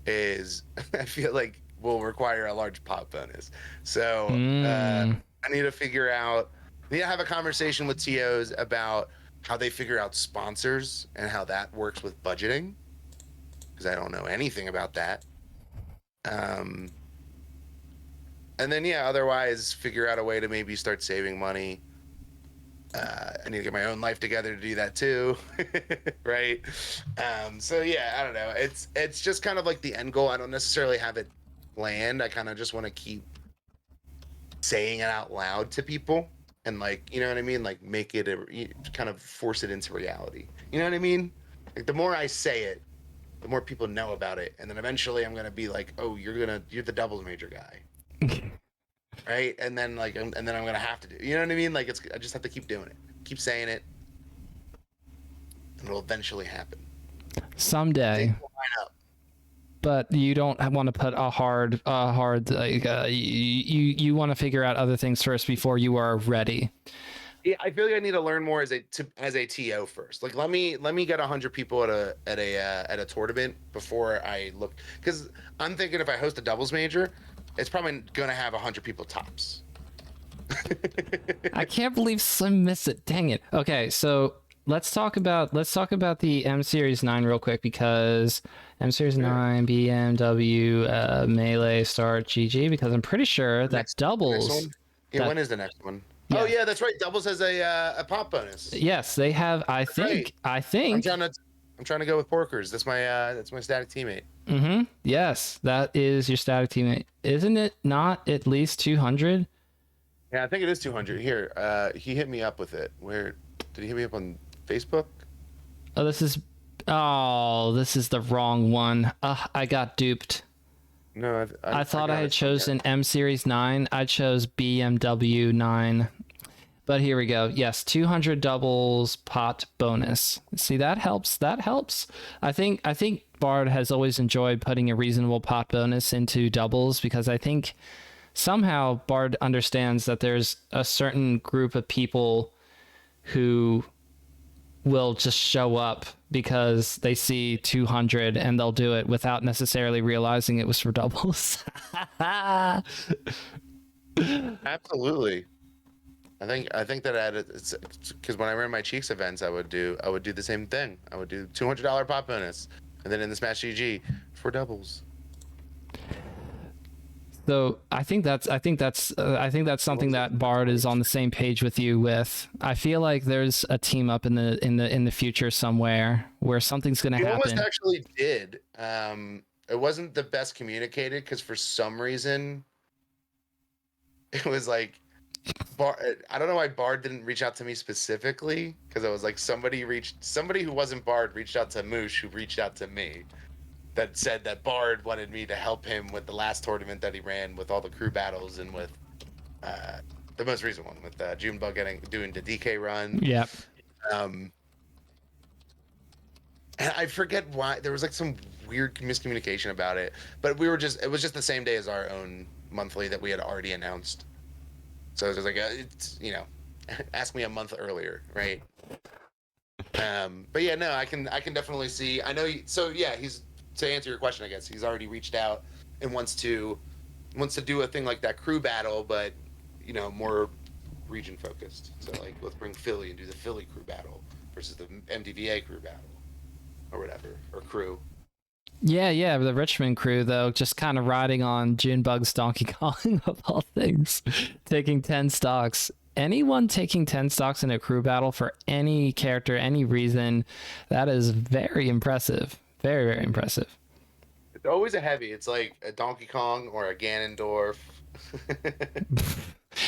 is I feel like will require a large pop bonus. So I need to figure out, have a conversation with TOs about how they figure out sponsors and how that works with budgeting, because I don't know anything about that. And then, otherwise figure out a way to maybe start saving money. I need to get my own life together to do that too. Right. So I don't know. It's just kind of like the end goal. I don't necessarily have it planned. I kind of just want to keep saying it out loud to people and like, you know what I mean? Like make it kind of force it into reality. You know what I mean? Like the more I say it, the more people know about it. And then eventually I'm going to be like, oh, you're the doubles major guy. Right. And then I'm going to have to do, you know what I mean? Like I just have to keep doing it, keep saying it, and it'll eventually happen. Someday. But you don't want to put a hard like you want to figure out other things first before you are ready. Yeah, I feel like I need to learn more as a TO first. Like let me get 100 people at a tournament before I look, because I'm thinking if I host a doubles major, it's probably gonna have 100 people tops. I can't believe Slim missed it. Dang it. Okay, so let's talk about the M Series 9 real quick, because M Series 9, BMW, Melee, Start, GG, because I'm pretty sure that doubles. When is the next one? Yeah. Oh yeah, that's right. Doubles has a pop bonus. Yes, they have. I think. I'm trying to go with Porkers. That's my static teammate. Mm-hmm. Yes, that is your static teammate. Isn't it not at least 200? Yeah, I think it is 200. Here, he hit me up with it. Where did he hit me up on Facebook? Oh, this is the wrong one. I got duped. No, I thought I had chosen M Series 9. I chose BMW 9. But here we go. Yes, 200 doubles pot bonus. See, that helps. I think Bard has always enjoyed putting a reasonable pot bonus into doubles, because I think somehow Bard understands that there's a certain group of people who will just show up because they see 200 and they'll do it without necessarily realizing it was for doubles. Absolutely. I think that it's because when I ran my Cheeks events, I would do the same thing. I would do $200 pop bonus, and then in the Smash GG for doubles. So I think that's something that Bard is on the same page with you with. I feel like there's a team up in the future somewhere where something's gonna We almost happen. actually did. It wasn't the best communicated because for some reason it was like I don't know why Bard didn't reach out to me specifically because it was like somebody who wasn't Bard reached out to Moosh who reached out to me that said that Bard wanted me to help him with the last tournament that he ran with all the crew battles and with uh, the most recent one with Junebug doing the DK run. Yeah. Um, and I forget why there was like some weird miscommunication about it, but it was just the same day as our own monthly that we had already announced. So it was like, ask me a month earlier, right? But yeah, no, I can definitely see. I know. So yeah, to answer your question, I guess he's already reached out and wants to do a thing like that crew battle, but more region focused. So like, let's bring Philly and do the Philly crew battle versus the MDVA crew battle, or whatever, or crew. Yeah, the Richmond crew though, just kind of riding on Junebug's Donkey Kong of all things, taking 10 stocks. Anyone taking 10 stocks in a crew battle for any character, any reason, that is very impressive. Very, very impressive. It's always a heavy. It's like a Donkey Kong or a Ganondorf.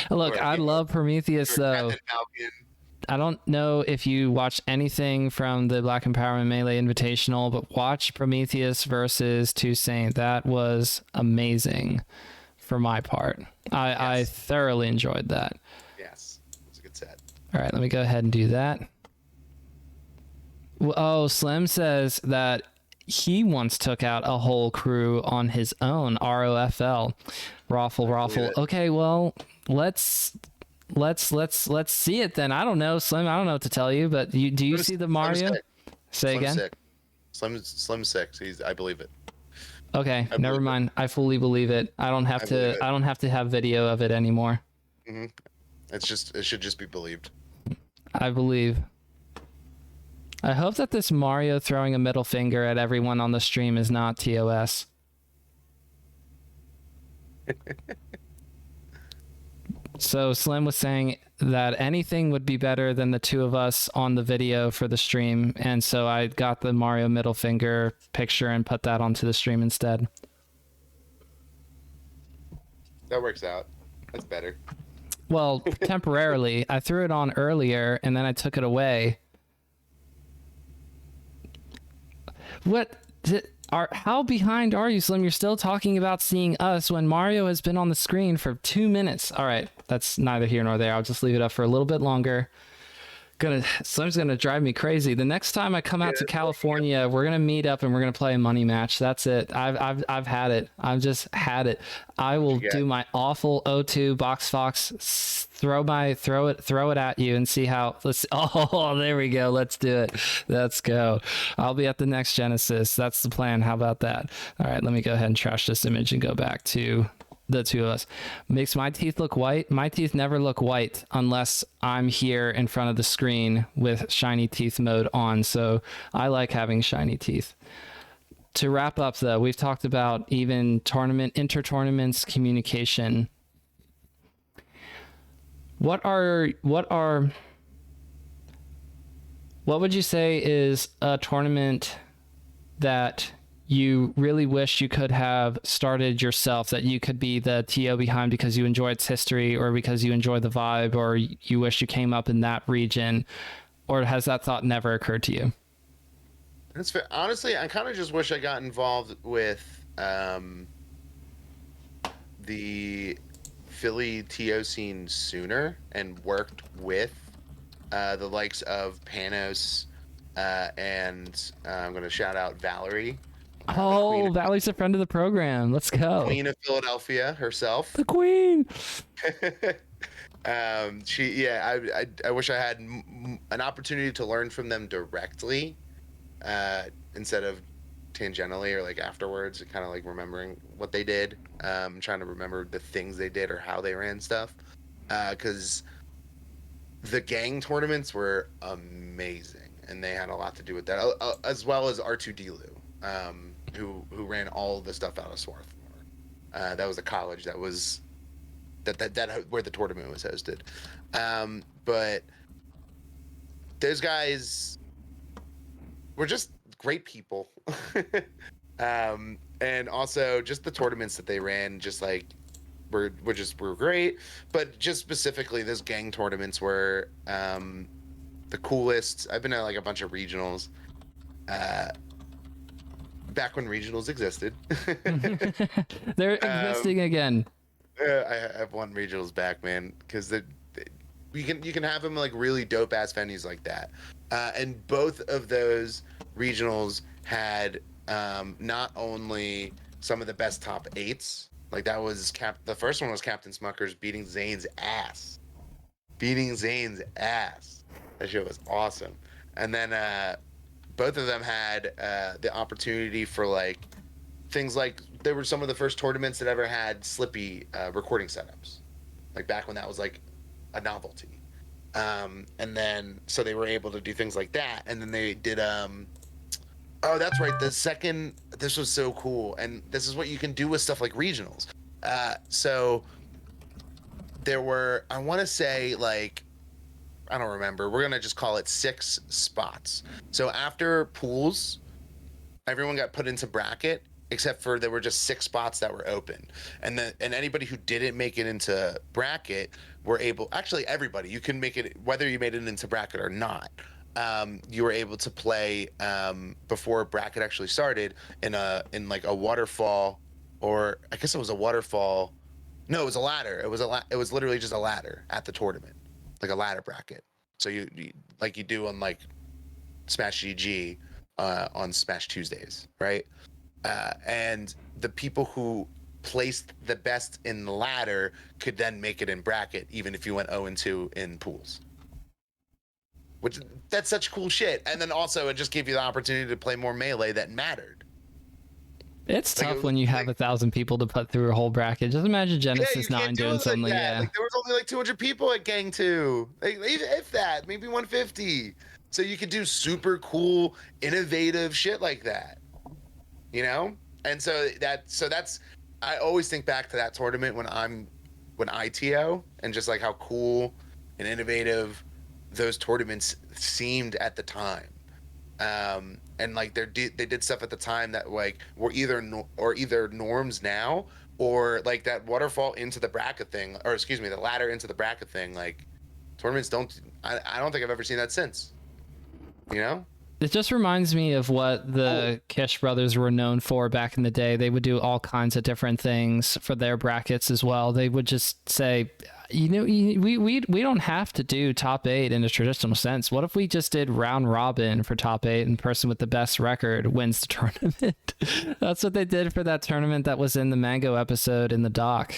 Look, Or, I love Prometheus though. Captain Falcon. I don't know if you watched anything from the Black Empowerment Melee Invitational, but watch Prometheus versus Toussaint. That was amazing for my part. I thoroughly enjoyed that. Yes, it was a good set. All right, let me go ahead and do that. Oh, Slim says that he once took out a whole crew on his own, ROFL. Raffle. Okay, well, let's see it then. I don't know, Slim. I don't know what to tell you, but do you see the Mario? Say again. Slim 6. I believe it. Okay, never mind. I fully believe it. I don't have to have video of it anymore. Mm-hmm. It should just be believed. I believe. I hope that this Mario throwing a middle finger at everyone on the stream is not TOS. So Slim was saying that anything would be better than the two of us on the video for the stream, and so I got the Mario middle finger picture and put that onto the stream instead. That works out. That's better. Well, temporarily. I threw it on earlier, and then I took it away. How behind are you, Slim? You're still talking about seeing us when Mario has been on the screen for 2 minutes. All right, that's neither here nor there. I'll just leave it up for a little bit longer. Slim's gonna drive me crazy. The next time I come out to California, we're gonna meet up and we're gonna play a money match. That's it. I've had it. I've just had it. I will do my awful O2 box fox, throw it at you and see how. Oh, there we go. Let's do it. Let's go. I'll be at the next Genesis. That's the plan. How about that? All right, let me go ahead and trash this image and go back to the two of us. Makes my teeth look white. My teeth never look white unless I'm here in front of the screen with shiny teeth mode on. So I like having shiny teeth. To wrap up though, we've talked about even inter-tournaments communication. What would you say is a tournament that you really wish you could have started yourself, that you could be the TO behind because you enjoy its history or because you enjoy the vibe, or you wish you came up in that region, or has that thought never occurred to you? That's fair. Honestly, I kind of just wish I got involved with the Philly TO scene sooner and worked with the likes of Panos and I'm going to shout out Valerie. Valerie's a friend of the program. Let's go. Queen of Philadelphia herself. The queen. I wish I had an opportunity to learn from them directly instead of tangentially or like afterwards, kind of like remembering what they did. Trying to remember the things they did or how they ran stuff. Because the gang tournaments were amazing, and they had a lot to do with that, as well as R2D who ran all the stuff out of Swarthmore. That was a college that was that where the tournament was hosted. But those guys were just great people. And also just the tournaments that they ran, just like were great. But just specifically, those gang tournaments were the coolest. I've been at like a bunch of regionals. Back when regionals existed. They're existing again. I have one regionals back, man, because you can have them like really dope ass venues like that, and both of those regionals had not only some of the best top 8s, like that was the first one was Captain Smucker's beating Zane's ass. That shit was awesome. And then both of them had the opportunity for like things like they were some of the first tournaments that ever had Slippy recording setups, like back when that was like a novelty. And then so they were able to do things like that. And then they did oh, that's right, this was so cool, and this is what you can do with stuff like regionals. So there were, I want to say, like, I don't remember, we're gonna just call it 6 spots. So after pools, everyone got put into bracket, except for there were just 6 spots that were open, and anybody who didn't make it into bracket were able, actually everybody, you can make it whether you made it into bracket or not. You were able to play before bracket actually started in like a waterfall, or I guess it was a waterfall. No, it was a ladder. It was literally just a ladder at the tournament, like a ladder bracket. So you like you do on like Smash GG on Smash Tuesdays, right? And the people who placed the best in the ladder could then make it in bracket, even if you went 0-2 in pools. Which, that's such cool shit. And then also it just gave you the opportunity to play more Melee that mattered. It's tough when you have 1,000 people to put through a whole bracket. Just imagine Genesis 9 doing something like that. Like, there was only like 200 people at Gang 2. Like, if that, maybe 150. So you could do super cool, innovative shit like that. You know? And so that's I always think back to that tournament when I TO, and just like how cool and innovative those tournaments seemed at the time. And like they did stuff at the time that like were either norms now, or like that waterfall into the bracket thing, or excuse me, the ladder into the bracket thing. Like tournaments I don't think I've ever seen that since. You know? It just reminds me of what the Kish brothers were known for back in the day. They would do all kinds of different things for their brackets as well. They would just say, you know, we don't have to do top 8 in a traditional sense. What if we just did round robin for top 8, and the person with the best record wins the tournament? That's what they did for that tournament that was in the Mango episode in the doc.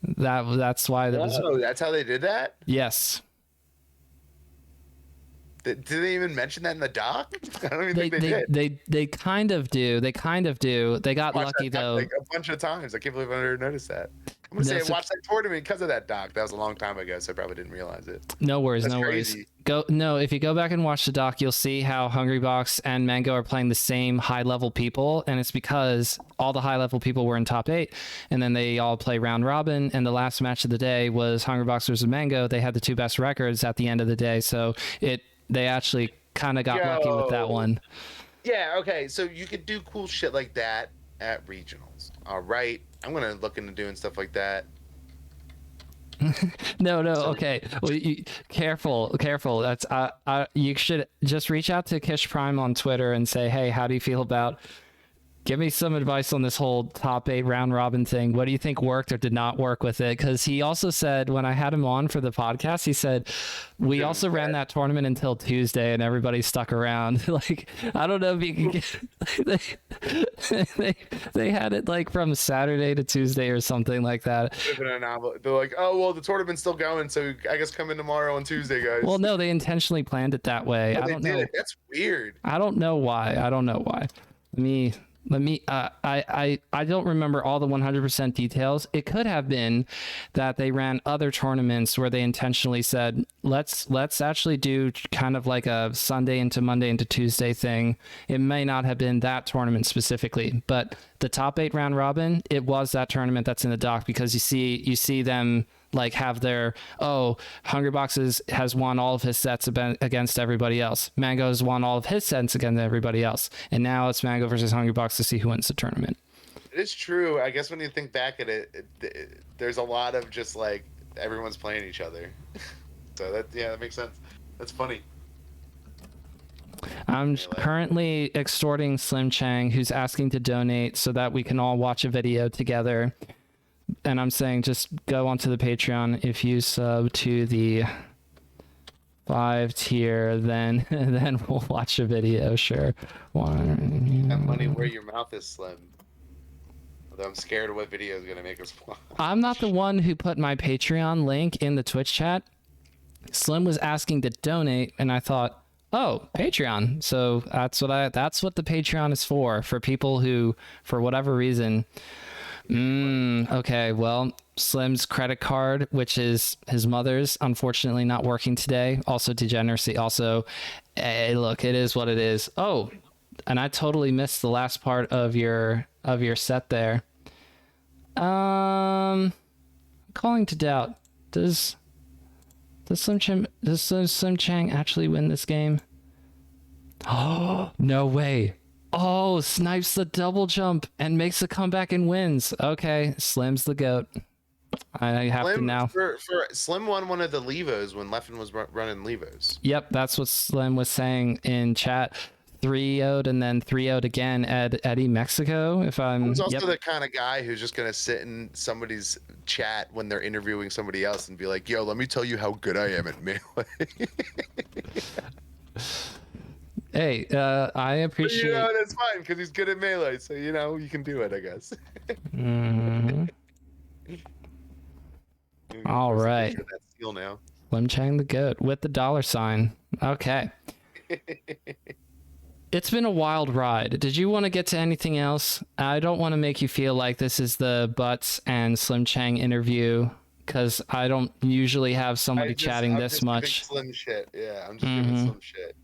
That's why that was. Oh, that's how they did that? Yes. Did they even mention that in the doc? I don't even think they did. They kind of do. They got lucky though. Like a bunch of times. I can't believe I never noticed that. I'm gonna say I watched that tournament because of that doc. That was a long time ago, so I probably didn't realize it. No worries, That's no crazy. worries. If you go back and watch the doc, you'll see how Hungrybox and Mango are playing the same high level people, and it's because all the high level people were in top 8, and then they all play round robin, and the last match of the day was Hungrybox versus Mango. They had the 2 best records at the end of the day, so they actually kind of got lucky with that one. Yeah, okay, so you could do cool shit like that at regionals. All right, I'm gonna look into doing stuff like that. No, okay. Well, careful. That's you should just reach out to Kish Prime on Twitter and say, hey, how do you feel about? Give me some advice on this whole top 8 round robin thing. What do you think worked or did not work with it? Because he also said, when I had him on for the podcast, he said, we also ran that tournament until Tuesday and everybody stuck around. Like, I don't know if you can get, they had it like from Saturday to Tuesday or something like that. They're like, oh, well, the tournament's still going, so I guess come in tomorrow on Tuesday, guys. Well, no, they intentionally planned it that way. Oh, I don't know. That's weird. I don't know why. Let me I don't remember all the 100% details. It could have been that they ran other tournaments where they intentionally said, let's actually do kind of like a Sunday into Monday into Tuesday thing. It may not have been that tournament specifically, but the top 8 round robin, it was that tournament that's in the doc, because you see them like have their, oh, Hungry Boxes has won all of his sets against everybody else. Mango's won all of his sets against everybody else. And now it's Mango versus Hungry Box to see who wins the tournament. It's true. I guess when you think back at it, there's a lot of just like everyone's playing each other. So that makes sense. That's funny. I'm currently extorting Slim Chang, who's asking to donate so that we can all watch a video together. And I'm saying just go onto the Patreon. If you sub to the 5 tier, then we'll watch a video. Sure. That money where your mouth is, Slim. Although I'm scared of what video is gonna make us watch. I'm not the one who put my Patreon link in the Twitch chat. Slim was asking to donate, and I thought, oh, Patreon. So that's what the Patreon is for people who, for whatever reason. Okay, well, Slim's credit card, which is his mother's, unfortunately not working today. Also degeneracy. Also, hey, look, it is what it is. Oh, and I totally missed the last part of your set there. Calling to doubt. Does Slim Chang actually win this game? Oh, no way. Oh, snipes the double jump and makes a comeback and wins. Okay, Slim's the GOAT. I have to now. For Slim won one of the Levos when Leffen was running Levos. Yep, that's what Slim was saying in chat. 3-0'd and then 3-0'd again at Eddie Mexico. If I'm. He's also the kind of guy who's just gonna sit in somebody's chat when they're interviewing somebody else and be like, "Yo, let me tell you how good I am at melee." Hey, I appreciate. That's fine because he's good at melee, so you can do it, I guess. Mm-hmm. All right. That seal now. Slim Chang the GOAT with the $sign. Okay. It's been a wild ride. Did you want to get to anything else? I don't want to make you feel like this is the Butts and Slim Chang interview, because I don't usually have somebody chatting this much. Slim shit. Yeah, I'm just giving Slim shit.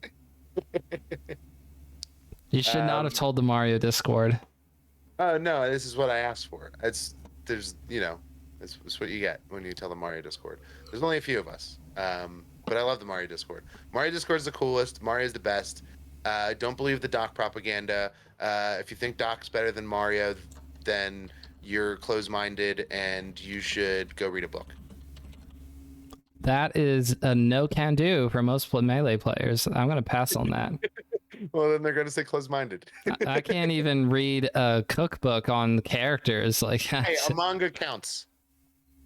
You should not have told the Mario Discord. Oh no, this is what I asked for. It's what you get when you tell the Mario Discord. There's only a few of us, but I love the Mario Discord. Mario Discord's the coolest. Mario's the best. Don't believe the Doc propaganda. If you think Doc's better than Mario, then you're closed-minded and you should go read a book. That is a no can do for most melee players. I'm going to pass on that. Well, then they're going to say closed-minded. I can't even read a cookbook on characters. Like, hey, a manga counts.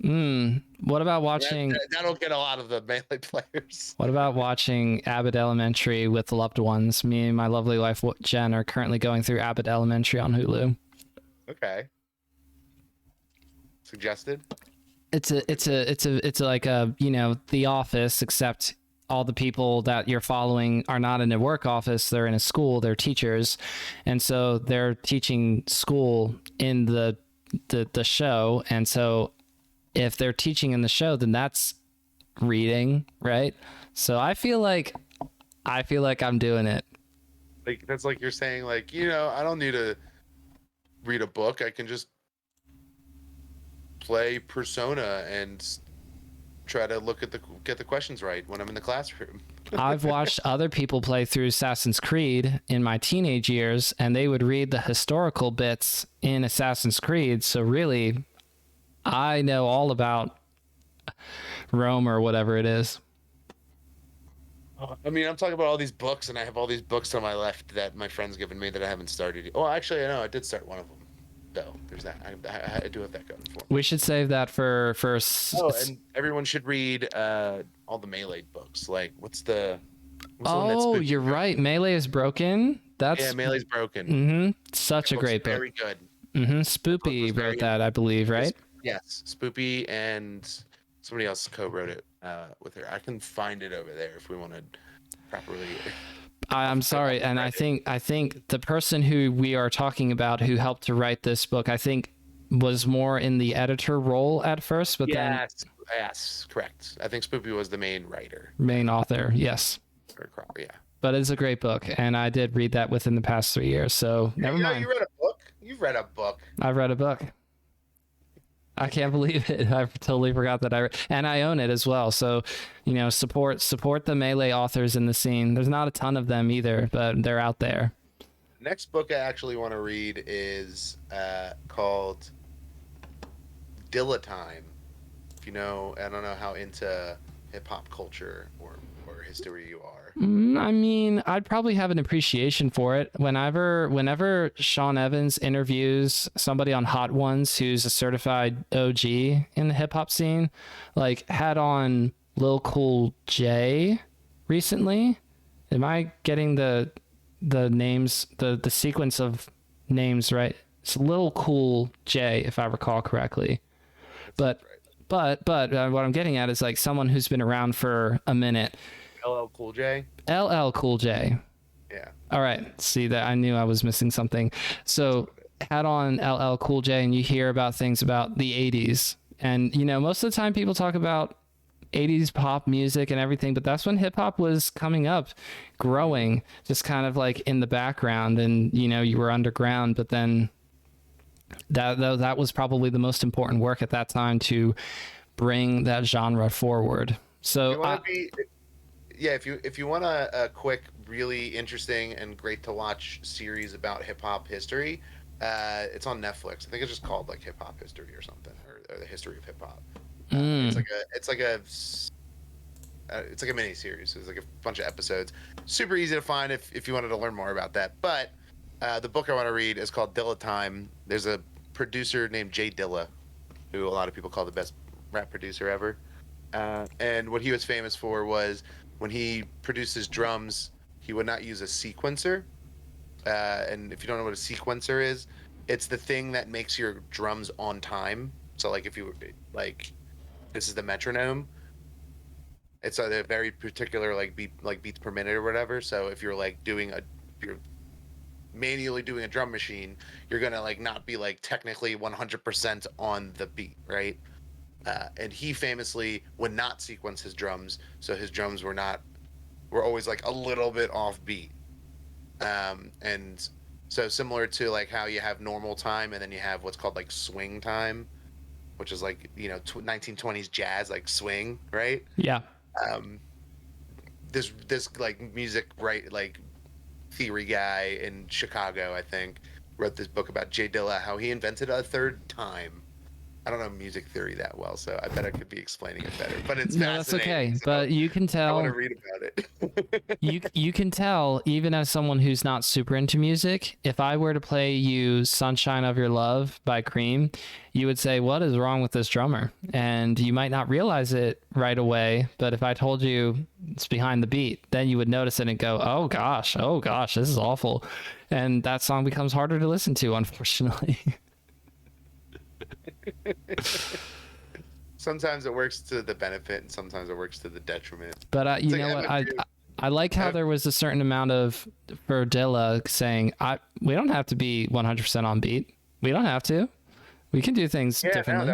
What about watching? That'll get a lot of the melee players. What about watching Abbott Elementary with loved ones? Me and my lovely wife Jen are currently going through Abbott Elementary on Hulu. Okay. Suggested. It's like a, The Office, except all the people that you're following are not in a work office, they're in a school, they're teachers, and so they're teaching school in the show. And so if they're teaching in the show, then that's reading, right? So I feel like I'm doing it. Like that's like you're saying, like, I don't need to read a book, I can just play Persona and try to get the questions right when I'm in the classroom. I've watched other people play through Assassin's Creed in my teenage years, and they would read the historical bits in Assassin's Creed. So really, I know all about Rome or whatever it is. I mean, I'm talking about all these books, and I have all these books on my left that my friend's given me that I haven't started. Oh, actually, I know I did start one of them. So there's that. I do have that going for me. We should save that for. And everyone should read all the Melee books. Like, what's the one you're right. Melee is Broken. Yeah, Melee's Broken. Such a great book. Very good. Spoopy wrote that, I believe, right? Yes, Spoopy and somebody else co-wrote it with her. I can find it over there if we want to properly. I'm sorry, and I think the person who we are talking about who helped to write this book, I think, was more in the editor role at first, but then Yes, correct. I think Spoopy was the main writer, main author. Yes, yeah. but it's a great book, and I did read that within the past 3 years. So never mind. You read a book. You've read a book. I've read a book. I can't believe it. I totally forgot that and I own it as well. So, support the Melee authors in the scene. There's not a ton of them either, but they're out there. Next book I actually want to read is called Dilla Time. If you know, I don't know how into hip hop culture or history you are. I mean, I'd probably have an appreciation for it. Whenever Sean Evans interviews somebody on Hot Ones who's a certified OG in the hip hop scene, like had on Lil Cool J recently. Am I getting the names, the sequence of names right? It's Lil Cool J, if I recall correctly. But what I'm getting at is like someone who's been around for a minute. LL Cool J. LL Cool J. Yeah. All right. See that I knew I was missing something. So had on LL Cool J, and you hear about things about the 80s, and most of the time people talk about 80s pop music and everything, but that's when hip hop was coming up, growing, just kind of like in the background, and you were underground. But then that was probably the most important work at that time to bring that genre forward. So if you want a quick, really interesting and great to watch series about hip hop history, it's on Netflix. I think it's just called like Hip Hop History or something, or the history of hip hop. It's like a mini series. It's like a bunch of episodes. Super easy to find if you wanted to learn more about that. But the book I want to read is called Dilla Time. There's a producer named Jay Dilla, who a lot of people call the best rap producer ever. And what he was famous for was when he produced his drums, he would not use a sequencer. And if you don't know what a sequencer is, it's the thing that makes your drums on time. So like if you this is the metronome. It's a very particular beats per minute or whatever. So if you're you're manually doing a drum machine, you're gonna not be technically 100% on the beat, right? And he famously would not sequence his drums, so his drums were always a little bit off beat. And so similar to how you have normal time and then you have what's called swing time, which is 1920s jazz, swing, right? Yeah. This music theory guy in Chicago, I think, wrote this book about Jay Dilla, how he invented a third time. I don't know music theory that well, so I bet I could be explaining it better. But it's no, that's okay. So but you can tell. I want to read about it. you can tell, even as someone who's not super into music, if I were to play you "Sunshine of Your Love" by Cream, you would say, "What is wrong with this drummer?" And you might not realize it right away, but if I told you it's behind the beat, then you would notice it and go, "Oh gosh, this is awful," and that song becomes harder to listen to, unfortunately. Sometimes it works to the benefit and sometimes it works to the detriment. But you know what, I like how there was a certain amount of, for Dilla, saying we don't have to be 100% on beat, we don't have to, we can do things differently.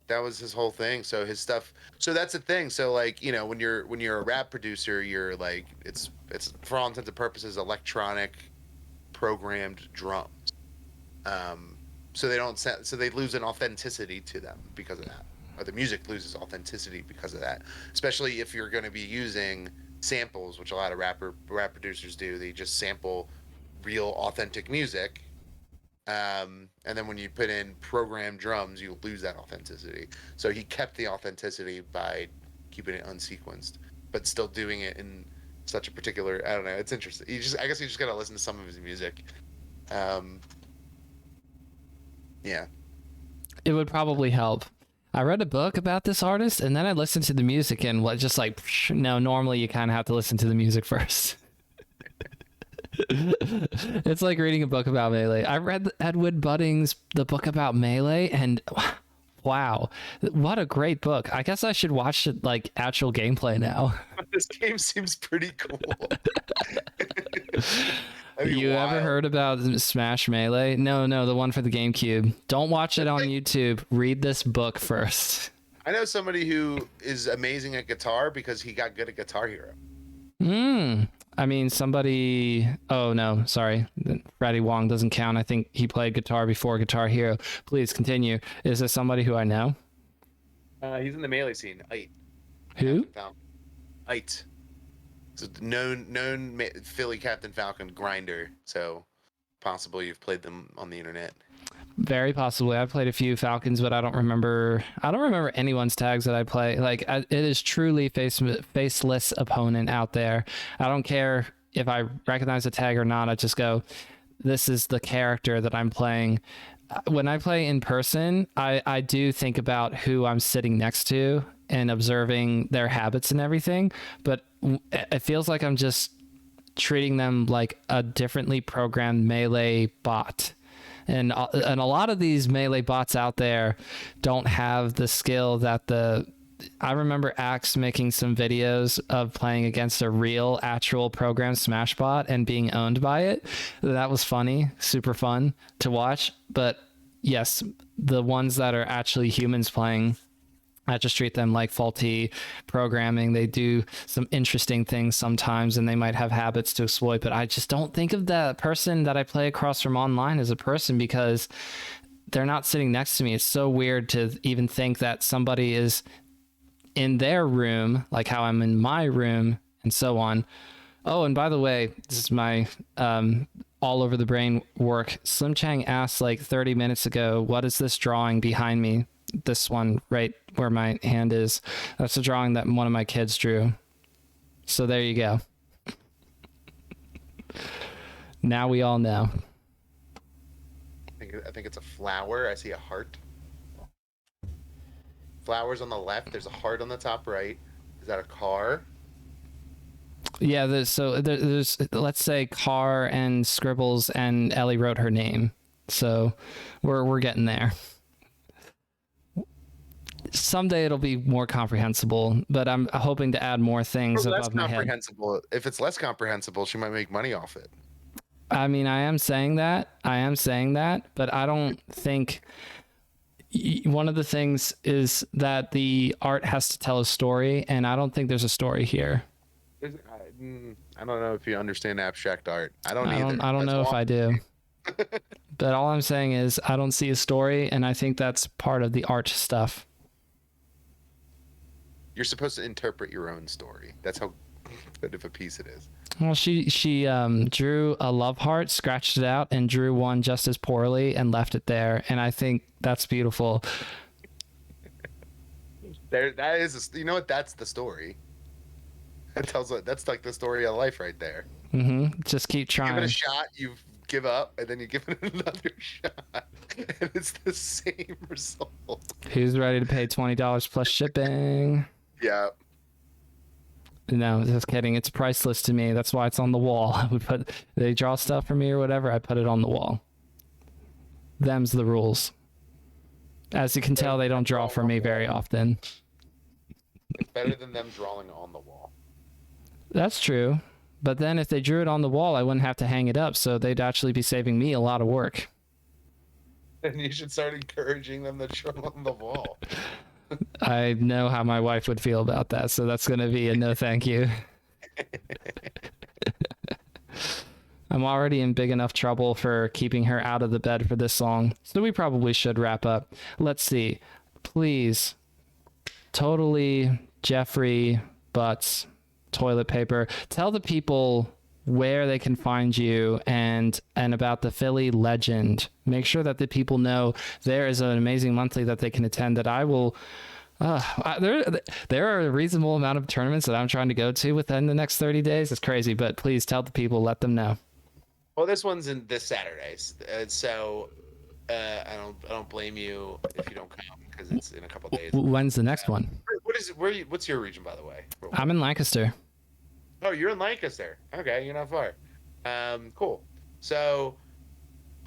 That was his whole thing. So his stuff, so that's the thing. So when you're a rap producer, you're it's for all intents and purposes electronic programmed drums. So they lose an authenticity to them because of that, or the music loses authenticity because of that. Especially if you're going to be using samples, which a lot of rap producers do. They just sample real authentic music, and then when you put in programmed drums, you lose that authenticity. So he kept the authenticity by keeping it unsequenced, but still doing it in such a particular. I don't know. It's interesting. I guess you just got to listen to some of his music. Yeah. It would probably help. I read a book about this artist and then I listened to the music and no, normally you kind of have to listen to the music first. It's like reading a book about Melee. I read Edward Budding's The Book About Melee, and Wow, what a great book. I guess I should watch it like actual gameplay now. This game seems pretty cool. That'd be You ever wild. heard about Smash Melee? No, the one for the GameCube. Don't watch it on YouTube. Read this book first. I know somebody who is amazing at guitar because he got good at Guitar Hero. I mean, somebody. Oh no, sorry. Freddie Wong doesn't count. I think he played guitar before Guitar Hero. Please continue. Is this somebody who I know? He's in the melee scene. Ite. Who? Captain Falcon. Ite. It's a known Philly Captain Falcon grinder. So possible you've played them on the internet. Very possibly. I've played a few Falcons, but I don't remember. I don't remember anyone's tags that I play. Like it is truly faceless opponent out there. I don't care if I recognize a tag or not. I just go, this is the character that I'm playing. When I play in person, I do think about who I'm sitting next to and observing their habits and everything. But it feels like I'm just treating them like a differently programmed melee bot. And a lot of these melee bots out there don't have the skill that I remember Axe making some videos of playing against a real actual program Smash bot and being owned by it. That was funny, super fun to watch. But yes, the ones that are actually humans playing, I just treat them like faulty programming. They do some interesting things sometimes and they might have habits to exploit, but I just don't think of the person that I play across from online as a person because they're not sitting next to me. It's so weird to even think that somebody is in their room, like how I'm in my room and so on. Oh, and by the way, this is my all over the brain work. Slim Chang asked like 30 minutes ago, what is this drawing behind me? This one right where my hand is. That's a drawing that one of my kids drew. So there you go. Now we all know. I think it's a flower. I see a heart. Flowers on the left. There's a heart on the top right. Is that a car? Yeah, there's let's say Car and Scribbles and Ellie wrote her name. So we're getting there. Someday it'll be more comprehensible, but I'm hoping to add more things above my head. If it's less comprehensible, she might make money off it. I mean, I am saying that, but I don't think one of the things is that the art has to tell a story, and I don't think there's a story here. I don't know if you understand abstract art. I don't either. I don't know if I do. But all I'm saying is I don't see a story, and I think that's part of the art stuff. You're supposed to interpret your own story. That's how good of a piece it is. Well, she drew a love heart, scratched it out, and drew one just as poorly and left it there. And I think that's beautiful. That is, you know what? That's the story. That's like the story of life right there. Mm-hmm. Just keep trying. Give it a shot, you give up, and then you give it another shot, and it's the same result. Who's ready to pay $20 plus shipping? Yeah. No, just kidding. It's priceless to me. That's why it's on the wall. They draw stuff for me or whatever. I put it on the wall. Them's the rules. As you can tell, they don't draw for me very often. It's better than them drawing on the wall. That's true. But then if they drew it on the wall, I wouldn't have to hang it up. So they'd actually be saving me a lot of work. And you should start encouraging them to draw on the wall. I know how my wife would feel about that. So that's going to be a no thank you. I'm already in big enough trouble for keeping her out of the bed for this long. So we probably should wrap up. Let's see. Please. Totally Jeffrey Butts toilet paper. Tell the people where they can find you and about the Philly Legend. Make sure that the people know there is an amazing monthly that they can attend that I will there are a reasonable amount of tournaments that I'm trying to go to within the next 30 days. It's crazy, but please tell the people, let them know. Well, this one's in this Saturdays, so I don't blame you if you don't come because it's in a couple days. When's the next one? What's your region, by the way? I'm in Lancaster. Oh, you're in Lancaster. Okay, you're not far. Cool. So,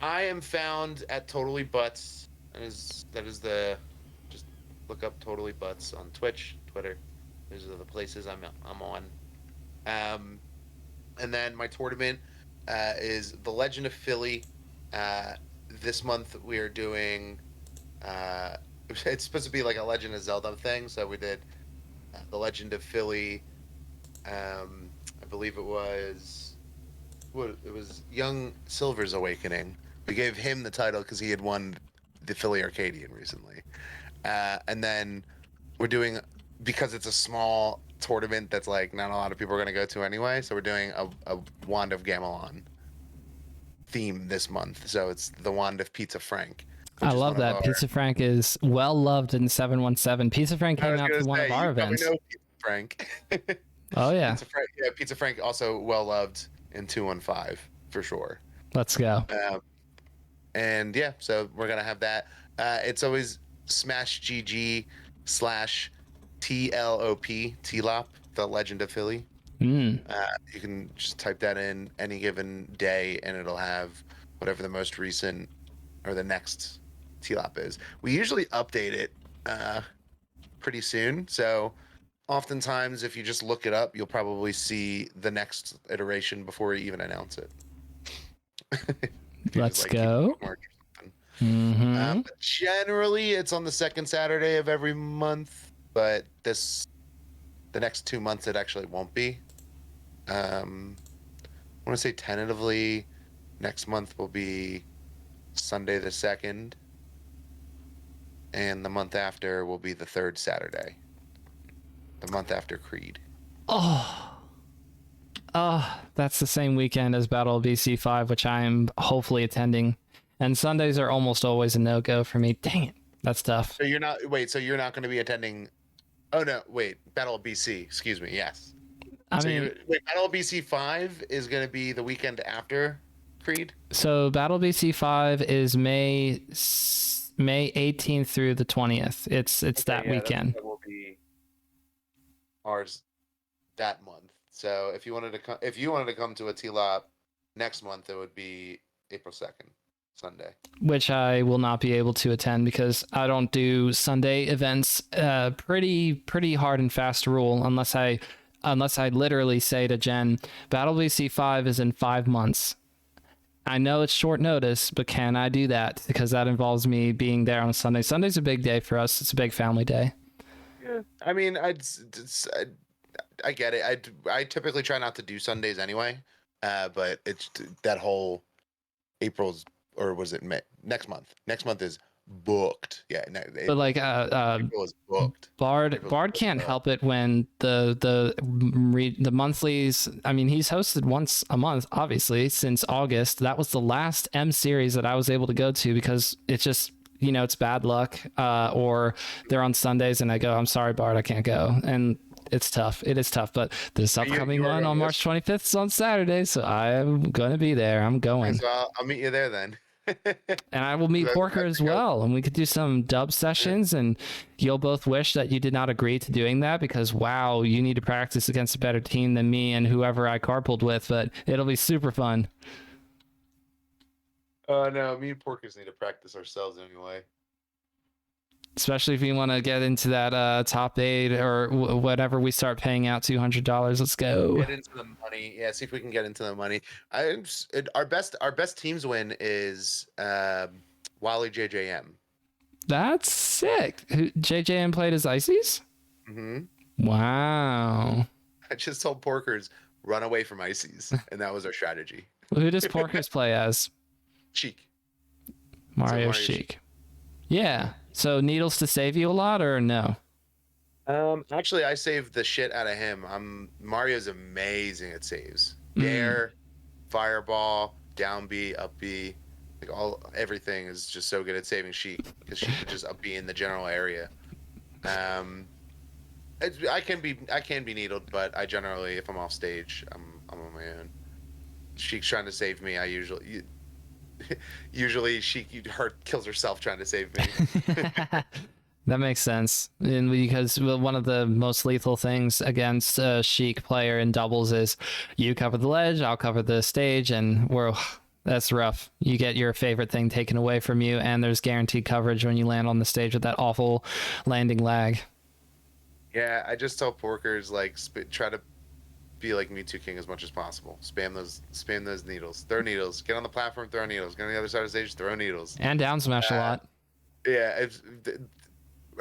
I am found at Totally Butts. That is the look up Totally Butts on Twitch, Twitter. Those are the places I'm on. And then my tournament is the Legend of Philly. This month we are doing. It's supposed to be like a Legend of Zelda thing, so we did the Legend of Philly. I believe it was Young Silver's Awakening. We gave him the title because he had won the Philly Arcadian recently. And then we're doing, because it's a small tournament that's like not a lot of people are going to go to anyway, so we're doing a Wand of Gamelon theme this month. So it's the Wand of Pizza Frank. I love that. Pizza Frank is well loved in 717. Pizza Frank came out to one of our events. Know Pizza Frank. Oh yeah. Pizza Frank also well loved in 215 for sure. Let's go. And yeah, so we're gonna have that. It's always /GG/TLOP TLOP, the Legend of Philly. You can just type that in any given day, and it'll have whatever the most recent or the next TLOP is. We usually update it pretty soon, so oftentimes if you just look it up, you'll probably see the next iteration before we even announce it. Let's go. Generally, it's on the second Saturday of every month, but the next 2 months it actually won't be. I want to say tentatively next month will be Sunday the 2nd, and the month after will be the 3rd Saturday. The month after Creed. Oh, that's the same weekend as Battle of BC5, which I am hopefully attending. And Sundays are almost always a no-go for me. Dang it. That's tough. So you're not going to be attending. Oh, no, wait. Battle of BC. Excuse me. Yes. Battle of BC5 is going to be the weekend after Creed? So Battle of BC5 is May 18th through the 20th. It's that weekend. That will be ours that month. So if you wanted to come to a TLOP next month, it would be April 2nd. Sunday, which I will not be able to attend because I don't do Sunday events. Pretty hard and fast rule unless I literally say to Jen, Battle BC5 is in 5 months. I know it's short notice, but can I do that? Because that involves me being there on Sunday. Sunday's a big day for us. It's a big family day. Yeah, I mean, I get it. I typically try not to do Sundays anyway, but it's that whole April's. Or was it May? Next month? Next month is booked. Yeah, but like April is booked. Bard can't help it when the monthlies. I mean, he's hosted once a month, obviously, since August. That was the last M series that I was able to go to because it's just it's bad luck, or they're on Sundays and I go, I'm sorry, Bard, I can't go, and it's tough. It is tough, but this upcoming one on March 25th is on Saturday, so I'm gonna be there. I'm going. So I'll meet you there then. And I will meet Porker as well, and we could do some dub sessions, and you'll both wish that you did not agree to doing that because wow, you need to practice against a better team than me and whoever I carpooled with, but it'll be super fun. No, me and Porkers need to practice ourselves anyway. Especially if you want to get into that top 8 or whatever we start paying out $200. Let's go. Get into the money. Yeah, see if we can get into the money. Our best teams win is Wally JJM. That's sick. JJM played as Ices? Mm-hmm. Wow. I just told Porkers run away from Ices, and that was our strategy. Who does Porkers play as? Sheik. Mario Sheik. Yeah. So needles to save you a lot or no? Actually, I saved the shit out of him. Mario's amazing at saves. Dare, fireball, down B, up B, like everything is just so good at saving Sheik because she could just up B in the general area. I can be needled, but I generally, if I'm off stage, I'm on my own. Sheik's trying to save me. I usually she kills herself trying to save me. That makes sense, and because one of the most lethal things against a Sheik player in doubles is you cover the ledge, I'll cover the stage, and That's rough. You get your favorite thing taken away from you, and there's guaranteed coverage when you land on the stage with that awful landing lag. Yeah, I just tell porkers like try to be like Me Too King as much as possible. Spam those needles. Throw needles. Get on the platform, throw needles. Get on the other side of the stage, throw needles. And down smash a lot. Yeah,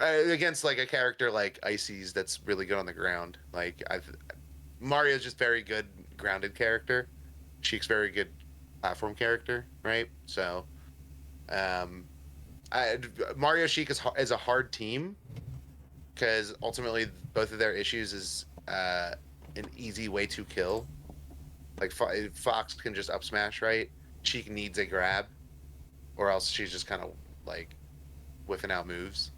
against like a character like Ices that's really good on the ground. Like Mario's just very good grounded character. Sheik's very good platform character, right? So, Mario Sheik is a hard team because ultimately both of their issues is an easy way to kill. Like Fox can just up smash, right? Sheik needs a grab, or else she's just kind of like whiffing out moves.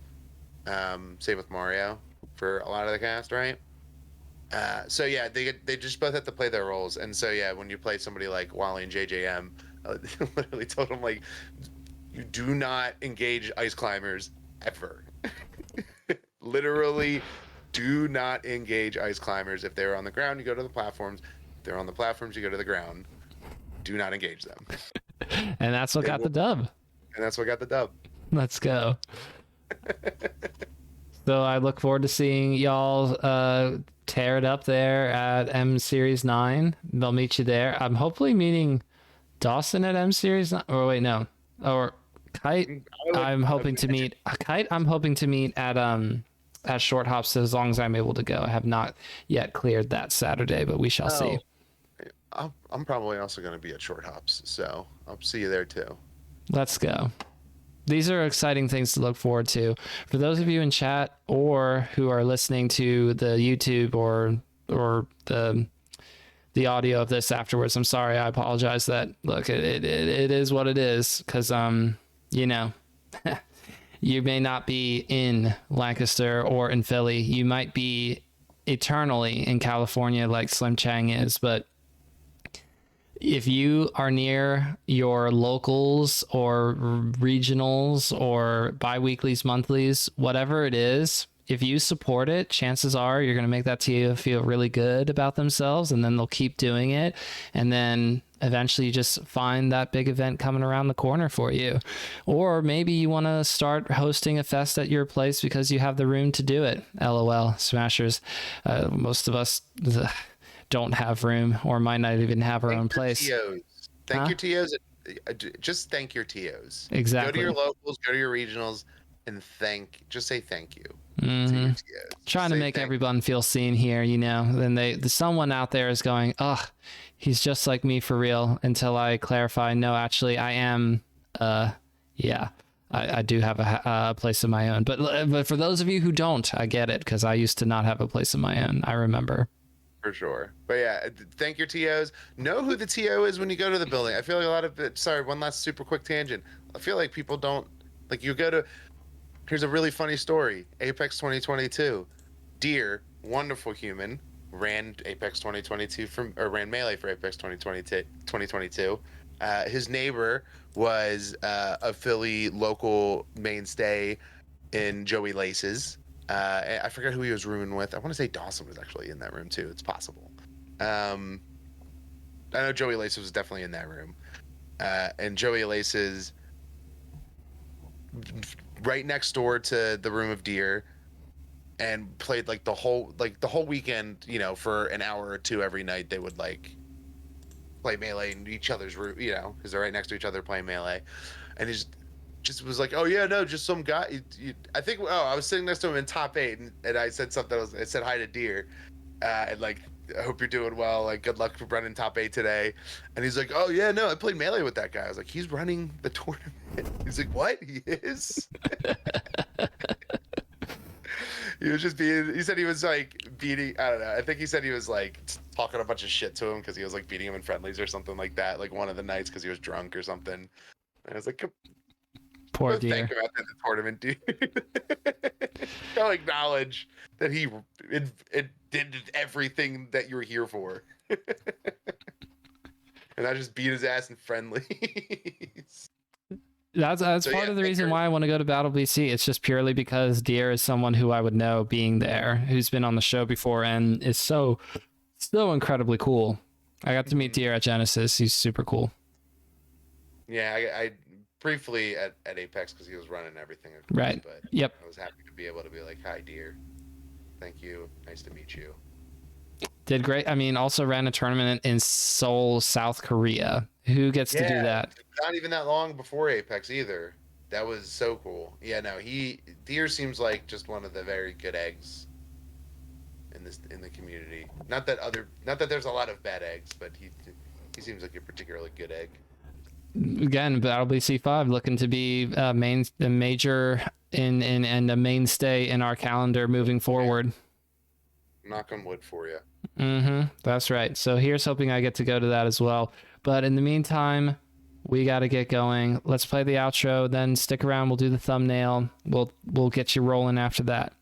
Same with Mario for a lot of the cast, right? So yeah, they just both have to play their roles, and so yeah, when you play somebody like Wally and JJM, I literally told them like, you do not engage ice climbers ever. Literally, do not engage ice climbers. If they're on the ground, you go to the platforms. If they're on the platforms, you go to the ground. Do not engage them. And that's what got the dub. And that's what got the dub. Let's go. So I look forward to seeing y'all tear it up there at M Series 9. They'll meet you there. I'm hopefully meeting Dawson at M Series 9. Or wait, no. Or Kite. I'm hoping to meet at Short Hops as long as I'm able to go. I have not yet cleared that Saturday, but we shall see. I'm probably also going to be at Short Hops, so I'll see you there too. Let's go. These are exciting things to look forward to. For those of you in chat or who are listening to the YouTube or the audio of this afterwards, I'm sorry. I apologize. That look, it is what it is, because you know, you may not be in Lancaster or in Philly. You might be eternally in California like Slim Chang is, but if you are near your locals or regionals or biweeklies, monthlies, whatever it is, if you support it, chances are you're going to make that TO feel really good about themselves, and then they'll keep doing it. And then eventually you just find that big event coming around the corner for you. Or maybe you want to start hosting a fest at your place because you have the room to do it. LOL, Smashers. Most of us don't have room or might not even have our own place. Thank your TOs. Just thank your TOs. Exactly. Go to your locals, go to your regionals, and just say thank you. Mm-hmm. Trying to make everyone feel seen here, you know. Then someone out there is going, "Ugh, he's just like me for real." Until I clarify, no, actually, I am. Yeah, I do have a place of my own. But for those of you who don't, I get it, because I used to not have a place of my own. I remember. For sure. But yeah, thank your TOs. Know who the TO is when you go to the building. I feel like a lot of it. Sorry, one last super quick tangent. I feel like people don't, like, you go to, here's a really funny story. Apex 2022. Deer, wonderful human, ran Apex 2022 ran Melee for Apex 2022. His neighbor was a Philly local mainstay in Joey Laces. I forget who he was rooming with. I want to say Dawson was actually in that room too. It's possible. I know Joey Laces was definitely in that room. And Joey Laces right next door to the room of Deer, and played like the whole weekend, you know, for an hour or two every night. They would like play Melee in each other's room, you know, because they're right next to each other playing Melee. And he's just was like, oh yeah, no, just some guy. I think I was sitting next to him in top 8, and I said something. I said hi to Deer, and like, I hope you're doing well. Like, good luck for running top 8 today. And he's like, oh yeah, no, I played Melee with that guy. I was like, he's running the tournament. He's like, what? He is? He was just he said he was like beating, I don't know. I think he said he was like talking a bunch of shit to him because he was like beating him in friendlies or something like that. Like one of the nights because he was drunk or something. And I was like, poor Deer. Think about the tournament, dude. Go acknowledge that he did everything that you were here for. And I just beat his ass in friendlies. That's part of the reason why I want to go to Battle BC. It's just purely because Deer is someone who I would know being there, who's been on the show before, and is so incredibly cool. I got to meet Deer at Genesis. He's super cool. Yeah, I briefly at Apex because he was running everything, of course, Right. but Yep. I was happy to be able to be like, "Hi, dear. Thank you. Nice to meet you." Did great. I mean, also ran a tournament in Seoul, South Korea. Who gets to do Yeah, that? not even that long before Apex either. That was so cool. Yeah, no, Deer seems like just one of the very good eggs in the community. Not that there's a lot of bad eggs, but he seems like a particularly good egg. Again, Battle BC5 looking to be a major in and a mainstay in our calendar moving forward. Knock on wood for you. That's right. So here's hoping I get to go to that as well. But in the meantime, we got to get going. Let's play the outro, then stick around. We'll do the thumbnail. We'll get you rolling after that.